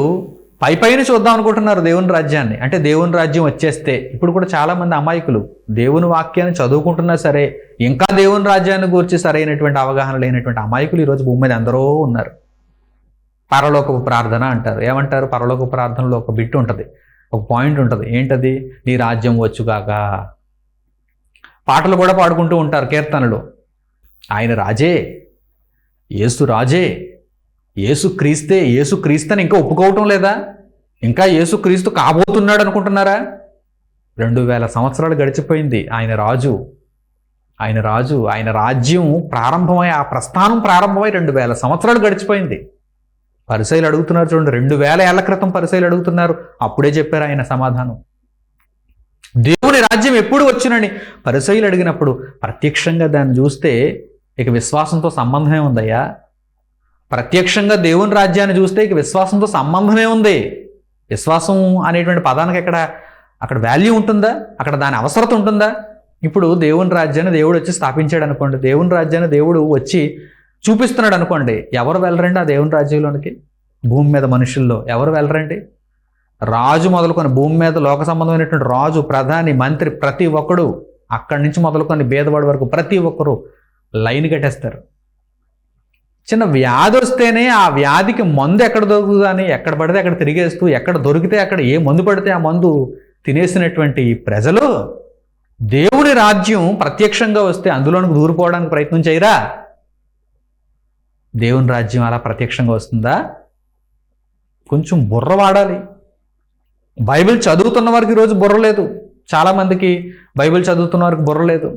పైపైన చూద్దాం అనుకుంటున్నారు దేవుని రాజ్యాన్ని. అంటే దేవుని రాజ్యం వచ్చేస్తే, ఇప్పుడు కూడా చాలామంది అమాయకులు దేవుని వాక్యాన్ని చదువుకుంటున్నా సరే ఇంకా దేవుని రాజ్యాన్ని గురించి సరైనటువంటి అవగాహన లేనటువంటి అమాయకులు ఈరోజు భూమి మీద ఎందరో ఉన్నారు. పరలోకపు ప్రార్థన అంటారు. ఏమంటారు? పరలోకపు ప్రార్థనలో ఒక బిట్ ఉంటుంది, ఒక పాయింట్ ఉంటుంది. ఏంటది? నీ రాజ్యం వచ్చుగాక. పాటలు కూడా పాడుకుంటూ ఉంటారు, కీర్తనలు. ఆయన రాజే, యేసు రాజే, యేసు క్రీస్తే, యేసు క్రీస్తని ఇంకా ఒప్పుకోవటం లేదా? ఇంకా యేసు క్రీస్తు కాబోతున్నాడు అనుకుంటున్నారా? 2000 సంవత్సరాలు గడిచిపోయింది. ఆయన రాజు, ఆయన రాజ్యం ప్రారంభమై, ఆ ప్రస్థానం ప్రారంభమై 2000 సంవత్సరాలు గడిచిపోయింది. పరిసయ్యులు అడుగుతున్నారు చూడండి, 2000 ఏళ్ల క్రితం పరిసయ్యులు అడుగుతున్నారు. అప్పుడే చెప్పారు ఆయన సమాధానం. దేవుని రాజ్యం ఎప్పుడు వచ్చునని పరిసయ్యులు అడిగినప్పుడు ప్రత్యక్షంగా దాన్ని చూస్తే ఇక విశ్వాసంతో సంబంధమే ఉందయ్యా. ప్రత్యక్షంగా దేవుని రాజ్యాన్ని చూస్తే ఇక విశ్వాసంతో సంబంధమే ఉంది. విశ్వాసం అనేటువంటి పదానికి అక్కడ వాల్యూ ఉంటుందా? అక్కడ దాని అవసరత ఉంటుందా? ఇప్పుడు దేవుని రాజ్యాన్ని దేవుడు వచ్చి స్థాపించాడు అనుకోండి, దేవుని రాజ్యాన్ని దేవుడు వచ్చి చూపిస్తున్నాడు అనుకోండి, ఎవరు వెళ్ళరండి ఆ దేవుని రాజ్యంలోనికి? భూమి మీద మనుషుల్లో ఎవరు వెళ్ళరండి? రాజు మొదలుకొని భూమి మీద లోక సంబంధమైనటువంటి రాజు, ప్రధాని, మంత్రి, ప్రతి ఒక్కడు, అక్కడి నుంచి మొదలుకొని బేదవాడి వరకు ప్రతి ఒక్కరు లైన్ కట్టేస్తారు. చిన్న వ్యాధి వస్తేనే ఆ వ్యాధికి మందు ఎక్కడ దొరుకుతుందని ఎక్కడ పడితే అక్కడ తిరిగేస్తూ, ఎక్కడ దొరికితే అక్కడ ఏ మందు పడితే ఆ మందు తినేసినటువంటి ప్రజలు దేవుని రాజ్యం ప్రత్యక్షంగా వస్తే అందులోనికి దూరిపోవడానికి ప్రయత్నం చేయరా? దేవుని రాజ్యం అలా ప్రత్యక్షంగా వస్తుందా? కొంచెం బుర్ర వాడాలి. బైబిల్ చదువుతున్న వారికి ఈరోజు బుర్ర లేదు. చాలామందికి బైబిల్ చదువుతున్న వారికి బుర్ర లేదు.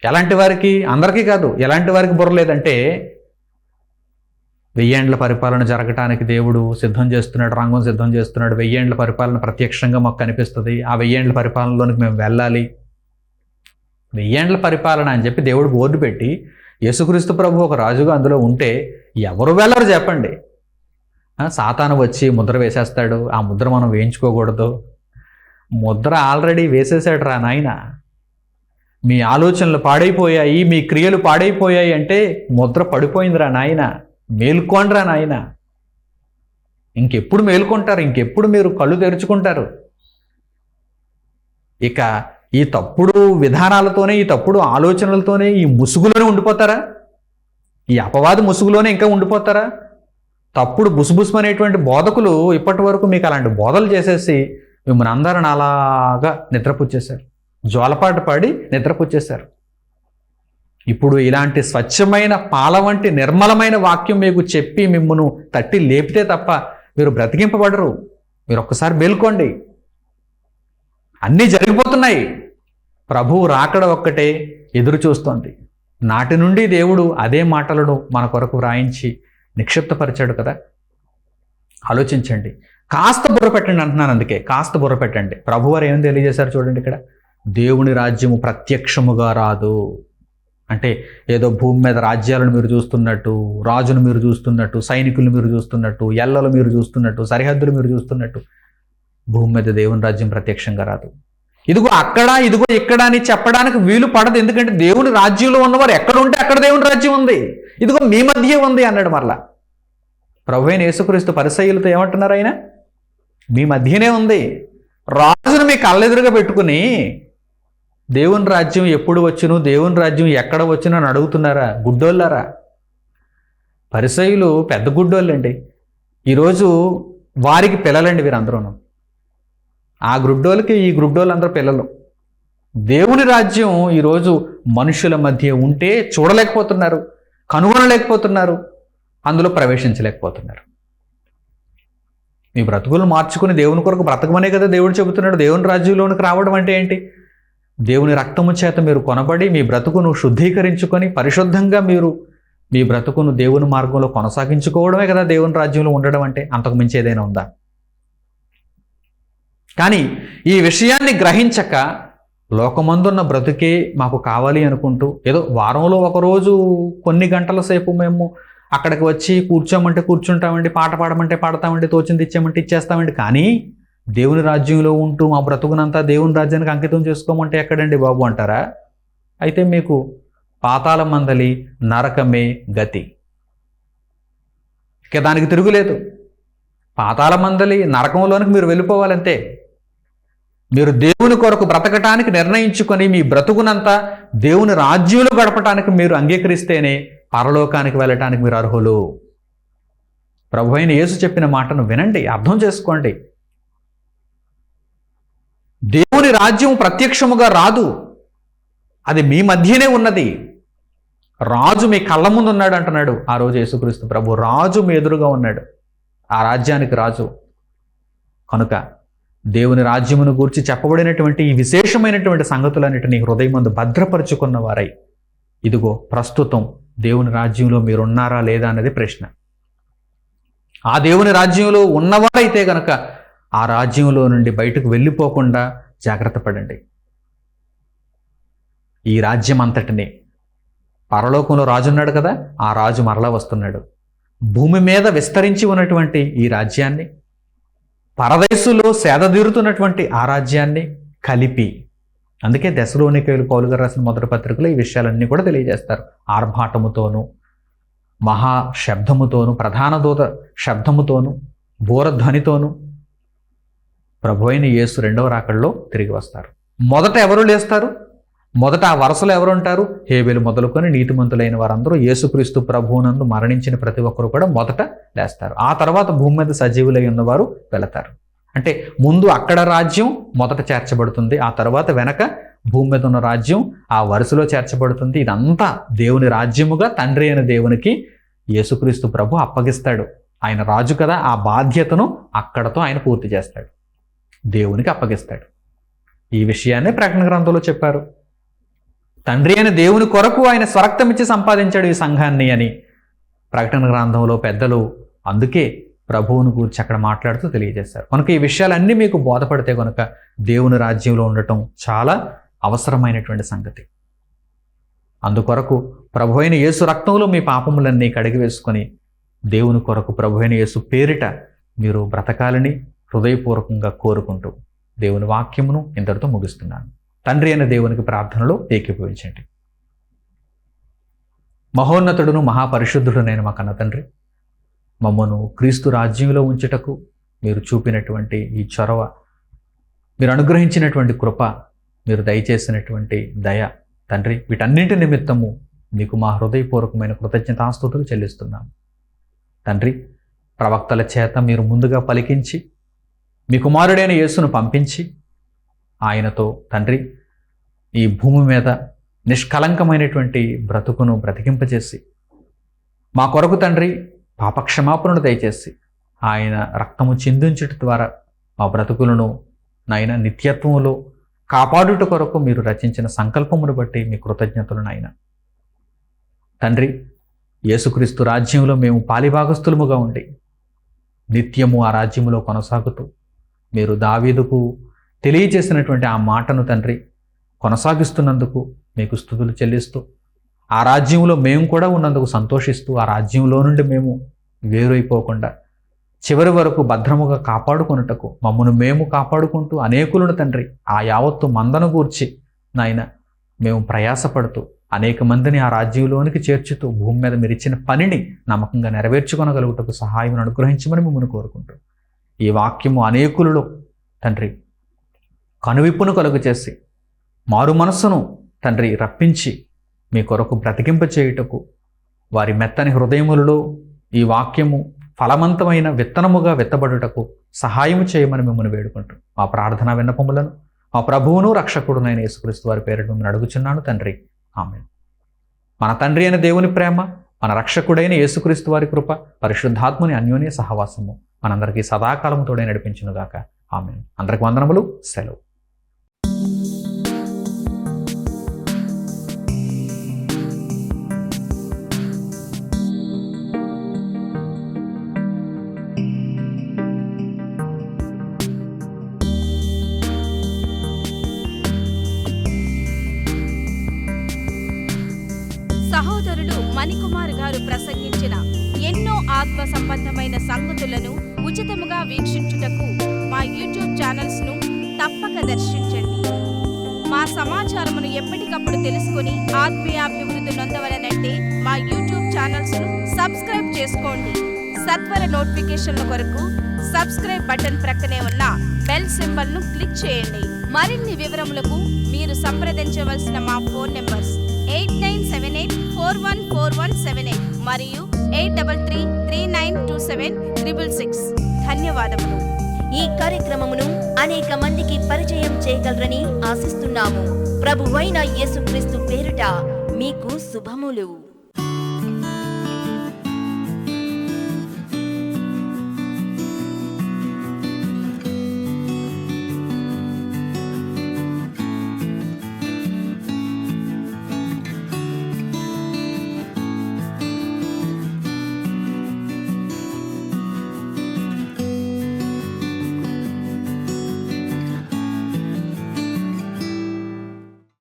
ఎలాంటి వారికి? అందరికీ కాదు. ఎలాంటి వారికి బుర్ర లేదంటే, 1000 ఏండ్ల పరిపాలన జరగటానికి దేవుడు సిద్ధం చేస్తున్నాడు, రంగం సిద్ధం చేస్తున్నాడు. 1000 ఏండ్ల పరిపాలన ప్రత్యక్షంగా మాకు కనిపిస్తుంది. ఆ 1000 ఏండ్ల పరిపాలనలోనికి మేము వెళ్ళాలి. 1000 ఏండ్ల పరిపాలన అని చెప్పి దేవుడు బోర్డు పెట్టి యేసుక్రీస్తు ప్రభు ఒక రాజుగా అందులో ఉంటే ఎవరు వెళ్ళరు చెప్పండి? సాతాను వచ్చి ముద్ర వేసేస్తాడు. ఆ ముద్ర మనం వేయించుకోకూడదు. ముద్ర ఆల్రెడీ వేసేసాడు రా నాయన. మీ ఆలోచనలు పాడైపోయాయి, మీ క్రియలు పాడైపోయాయి అంటే ముద్ర పడిపోయిందిరా నాయన, మేలుకోండిరా నాయన. ఇంకెప్పుడు మేలుకుంటారు? ఇంకెప్పుడు మీరు కళ్ళు తెరుచుకుంటారు? ఇక ఈ తప్పుడు విధానాలతోనే, ఈ తప్పుడు ఆలోచనలతోనే, ఈ ముసుగులోనే ఉండిపోతారా? ఈ అపవాది ముసుగులోనే ఇంకా ఉండిపోతారా? తప్పుడు బుసుబుసుమనేటువంటి బోధకులు ఇప్పటి వరకు మీకు అలాంటి బోధలు చేసేసి మిమ్మల్ని అందరిని అలాగా నిద్రపుచ్చేశారు, జోలపాట పాడి నిద్రపుచ్చేశారు. ఇప్పుడు ఇలాంటి స్వచ్ఛమైన పాల వంటి నిర్మలమైన వాక్యం మీకు చెప్పి మిమ్మల్ని తట్టి లేపితే తప్ప మీరు బ్రతికింపబడరు. మీరు ఒక్కసారి మేల్కోండి. అన్నీ జరిగిపోతున్నాయి. ప్రభువు రాకడ ఒక్కటే ఎదురు చూస్తోంది. నాటి నుండి దేవుడు అదే మాటలను మన కొరకు వ్రాయించి నిక్షిప్తపరిచాడు కదా. ఆలోచించండి. కాస్త బుర్ర పెట్టండి అంటున్నాను. అందుకే కాస్త బుర్ర పెట్టండి. ప్రభువారు ఏం తెలియజేశారు చూడండి. ఇక్కడ దేవుని రాజ్యము ప్రత్యక్షముగా రాదు అంటే ఏదో భూమి మీద రాజ్యాలను మీరు చూస్తున్నట్టు, రాజును మీరు చూస్తున్నట్టు, సైనికులు మీరు చూస్తున్నట్టు, ఎల్లలు మీరు చూస్తున్నట్టు, సరిహద్దులు మీరు చూస్తున్నట్టు భూమి మీద దేవుని రాజ్యం ప్రత్యక్షంగా రాదు. ఇదిగో అక్కడ, ఇదిగో ఇక్కడ అని చెప్పడానికి వీలు పడదు. ఎందుకంటే దేవుని రాజ్యంలో ఉన్నవారు ఎక్కడ ఉంటే అక్కడ దేవుని రాజ్యం ఉంది. ఇదిగో మీ మధ్య ఉంది అన్నాడు. మరలా ప్రభువైన యేసుక్రీస్తు పరిసయ్యులతో ఏమంటున్నారు? ఆయన మీ మధ్యనే ఉంది. రాజును మీ కళ్ళెదురుగా పెట్టుకుని దేవుని రాజ్యం ఎప్పుడు వచ్చును, దేవుని రాజ్యం ఎక్కడ వచ్చును అని అడుగుతున్నారా? గుడ్డోళ్ళారా? పరిసయ్యులు పెద్ద గుడ్డోళ్ళండి. ఈరోజు వారికి పిల్లలండి వీరందరూ. ఆ గుడ్డోళ్ళకి ఈ గుడ్డోళ్ళందరూ పిల్లలు. దేవుని రాజ్యం ఈరోజు మనుషుల మధ్య ఉంటే చూడలేకపోతున్నారు, కనుగొనలేకపోతున్నారు, అందులో ప్రవేశించలేకపోతున్నారు. మీ బ్రతుకులు మార్చుకుని దేవుని కొరకు బ్రతకమనే కదా దేవుడు చెబుతున్నాడు. దేవుని రాజ్యంలోనికి రావడం అంటే ఏంటి? దేవుని రక్తము చేత మీరు కొనబడి మీ బ్రతుకును శుద్ధీకరించుకొని పరిశుద్ధంగా మీరు మీ బ్రతుకును దేవుని మార్గంలో కొనసాగించుకోవడమే కదా దేవుని రాజ్యంలో ఉండడం అంటే. అంతకు మించి ఏదైనా ఉందా? కానీ ఈ విషయాన్ని గ్రహించక లోకమందున్న బ్రతుకే మాకు కావాలి అనుకుంటూ ఏదో వారంలో ఒకరోజు కొన్ని గంటల సేపు మేము అక్కడికి వచ్చి కూర్చోమంటే కూర్చుంటామండి, పాట పాడమంటే పాడతామండి, తోచింది ఇచ్చామంటే ఇచ్చేస్తామండి. కానీ దేవుని రాజ్యంలో ఉంటూ మా బ్రతుకునంతా దేవుని రాజ్యానికి అంకితం చేసుకోమంటే ఎక్కడండి బాబు అంటారా? అయితే మీకు పాతాళ మందలి నరకమే గతి. ఇక దానికి తిరుగులేదు. పాతాళ మందలి నరకంలోనికి మీరు వెళ్ళిపోవాలంతే. మీరు దేవుని కొరకు బ్రతకటానికి నిర్ణయించుకొని మీ బ్రతుకునంతా దేవుని రాజ్యంలో గడపటానికి మీరు అంగీకరిస్తేనే పరలోకానికి వెళ్ళటానికి మీరు అర్హులు. ప్రభువైన యేసు చెప్పిన మాటను వినండి, అర్థం చేసుకోండి. దేవుని రాజ్యం ప్రత్యక్షముగా రాదు, అది మీ మధ్యనే ఉన్నది. రాజు మీ కళ్ళ ముందు ఉన్నాడు అంటున్నాడు ఆ రోజు యేసుక్రీస్తు ప్రభు. రాజు మీ ఎదురుగా ఉన్నాడు, ఆ రాజ్యానికి రాజు. కనుక దేవుని రాజ్యమును గూర్చి చెప్పబడినటువంటి ఈ విశేషమైనటువంటి సంగతులన్నిటినీ హృదయమందు భద్రపరుచుకున్న వారై ఇదిగో ప్రస్తుతం దేవుని రాజ్యంలో మీరున్నారా లేదా అనేది ప్రశ్న. ఆ దేవుని రాజ్యంలో ఉన్నవారైతే గనక ఆ రాజ్యంలో నుండి బయటకు వెళ్ళిపోకుండా జాగ్రత్త పడండి. ఈ రాజ్యం అంతటిని, పరలోకంలో రాజు ఉన్నాడు కదా, ఆ రాజు మరలా వస్తున్నాడు. భూమి మీద విస్తరించి ఉన్నటువంటి ఈ రాజ్యాన్ని, పరదేశులో సేదతీరుతున్నటువంటి ఆ రాజ్యాన్ని కలిపి, అందుకే దెసలోనికీయులు పౌలు గారు రాసిన మొదటి పత్రికలో ఈ విషయాలన్నీ కూడా తెలియజేస్తారు. ఆర్భాటముతోనూ, మహా శబ్దముతోనూ, ప్రధాన దూత శబ్దముతోనూ, బూరధ్వనితోనూ ప్రభువైన యేసు రెండవ రాకడలో తిరిగి వస్తారు. మొదట ఎవరు లేస్తారు? మొదట ఆ వరుసలో ఎవరు ఉంటారు? హేబెలు మొదలుకొని నీతిమంతులైన వారందరూ యేసుక్రీస్తు ప్రభువునందు మరణించిన ప్రతి ఒక్కరు కూడా మొదట లేస్తారు. ఆ తర్వాత భూమి మీద సజీవులై ఉన్నవారు వెళతారు. అంటే ముందు అక్కడ రాజ్యం మొదట చేర్చబడుతుంది, ఆ తర్వాత వెనక భూమి మీద ఉన్న రాజ్యం ఆ వరుసలో చేర్చబడుతుంది. ఇదంతా దేవుని రాజ్యముగా తండ్రి అయిన దేవునికి యేసుక్రీస్తు ప్రభు అప్పగిస్తాడు. ఆయన రాజు కదా, ఆ బాధ్యతను అక్కడతో ఆయన పూర్తి చేస్తాడు, దేవునికి అప్పగిస్తాడు. ఈ విషయాన్ని ప్రకటన గ్రంథంలో చెప్పారు. తండ్రి అయిన దేవుని కొరకు ఆయన స్వరక్తమిచ్చి సంపాదించాడు ఈ సంఘాన్ని అని ప్రకటన గ్రంథంలో పెద్దలు అందుకే ప్రభువును గురించి అక్కడ మాట్లాడుతూ తెలియజేశారు. కనుక ఈ విషయాలన్నీ మీకు బోధపడితే కనుక దేవుని రాజ్యంలో ఉండటం చాలా అవసరమైనటువంటి సంగతి. అందుకొరకు ప్రభువైన యేసు రక్తంలో మీ పాపములన్నీ కడిగి వేసుకొని దేవుని కొరకు ప్రభువైన యేసు పేరిట మీరు బ్రతకాలని హృదయపూర్వకంగా కోరుకుంటూ దేవుని వాక్యమును ఇంతటితో ముగిస్తున్నాను. తండ్రి అయిన దేవునికి ప్రార్థనలో ఏకీభవించండి. మహోన్నతుడును మహాపరిశుద్ధుడునైన మా కన్న తండ్రి, మమ్మను క్రీస్తు రాజ్యంలో ఉంచుటకు మీరు చూపినటువంటి ఈ చొరవ, మీరు అనుగ్రహించినటువంటి కృప, మీరు దయచేసినటువంటి దయ తండ్రి, వీటన్నింటి నిమిత్తము మీకు మా హృదయపూర్వకమైన కృతజ్ఞతాస్తుతులు చెల్లిస్తున్నాము తండ్రి. ప్రవక్తల చేత మీరు ముందుగా పలికించి మీ కుమారుడైన యేసును పంపించి ఆయనతో తండ్రి ఈ భూమి మీద నిష్కలంకమైనటువంటి బ్రతుకును బ్రతికింపచేసి మా కొరకు తండ్రి పాపక్షమాపణను దయచేసి ఆయన రక్తము చిందించుట ద్వారా మా బ్రతుకులను నాయన నిత్యత్వములో కాపాడుట కొరకు మీరు రచించిన సంకల్పమును బట్టి మీ కృతజ్ఞతలు నాయన తండ్రి. యేసుక్రీస్తు రాజ్యంలో మేము పాలిభాగస్థులముగా ఉండి నిత్యము ఆ రాజ్యములో కొనసాగుతూ మీరు దావీదుకు తెలియజేసినటువంటి ఆ మాటను తండ్రి కొనసాగిస్తున్నందుకు మీకు స్తుతులు చెల్లిస్తూ, ఆ రాజ్యంలో మేము కూడా ఉన్నందుకు సంతోషిస్తూ, ఆ రాజ్యంలో నుండి మేము వేరైపోకుండా చివరి వరకు భద్రముగా కాపాడుకొనుటకు మమ్మను మేము కాపాడుకుంటూ అనేకులను తండ్రి ఆ యావత్తు మందను గూర్చి నాయన మేము ప్రయాసపడుతూ అనేక మందిని ఆ రాజ్యంలోనికి చేర్చుతూ భూమి మీద మీరు ఇచ్చిన పనిని నమ్మకంగా నెరవేర్చుకొనగలుగుటకు సహాయం అనుగ్రహించమని మిమ్మల్ని కోరుకుంటూ, ఈ వాక్యము అనేకులలో తండ్రి కనువిప్పును కలుగు చేసి మారు మనస్సును తండ్రి రప్పించి మీ కొరకు బ్రతికింప చేయుటకు వారి మెత్తని హృదయములలో ఈ వాక్యము ఫలవంతమైన విత్తనముగా విత్తబడుటకు సహాయం చేయమని మిమ్మల్ని వేడుకుంటూ మా ప్రార్థనా విన్నపములను మా ప్రభువును రక్షకుడునైన యేసుక్రీస్తు వారి పేరిట మిమ్మల్ని అడుగుచున్నాను తండ్రి, ఆమేన్. మన తండ్రి అయిన దేవుని ప్రేమ, మన రక్షకుడైన యేసుక్రీస్తు వారి కృప, పరిశుద్ధాత్ముని అన్యోన్య సహవాసము మనందరికీ సదాకాలము తోడే నడిపించునుగాక, ఆమేన్. అందరికి వందనములు, సెలవు. సహోదరులు మణికుమార్ గారు ప్రసంగించిన ఎన్నో ఆత్మ సంబంధమైన సంగతులను ఉచితముగా వీక్షించుటకు మా యూట్యూబ్ ఛానల్స్ ను తప్పక దర్శించండి. మా సమాచారమును ఎప్పటికప్పుడు తెలుసుకుని ఆత్మీయాభివృద్ధి నొందవలనంటే మా యూట్యూబ్ ఛానల్స్ ను సబ్స్క్రైబ్ చేసుకోండి. సత్వర నోటిఫికేషన్ల కొరకు సబ్స్క్రైబ్ బటన్ ప్రక్కనే ఉన్న బెల్ సింబల్ ను క్లిక్ చేయండి. మరిన్ని వివరములకు మీరు సంప్రదించవలసిన మా ఫోన్ నెంబర్స్ 8978414178 మరియు 8333927666. ధన్యవాదములు. ఈ కార్యక్రమమును అనేక మందికి పరిచయం చేయగలరని ఆశిస్తున్నాము. ప్రభువైన యేసుక్రీస్తు పేరిట మీకు శుభములు.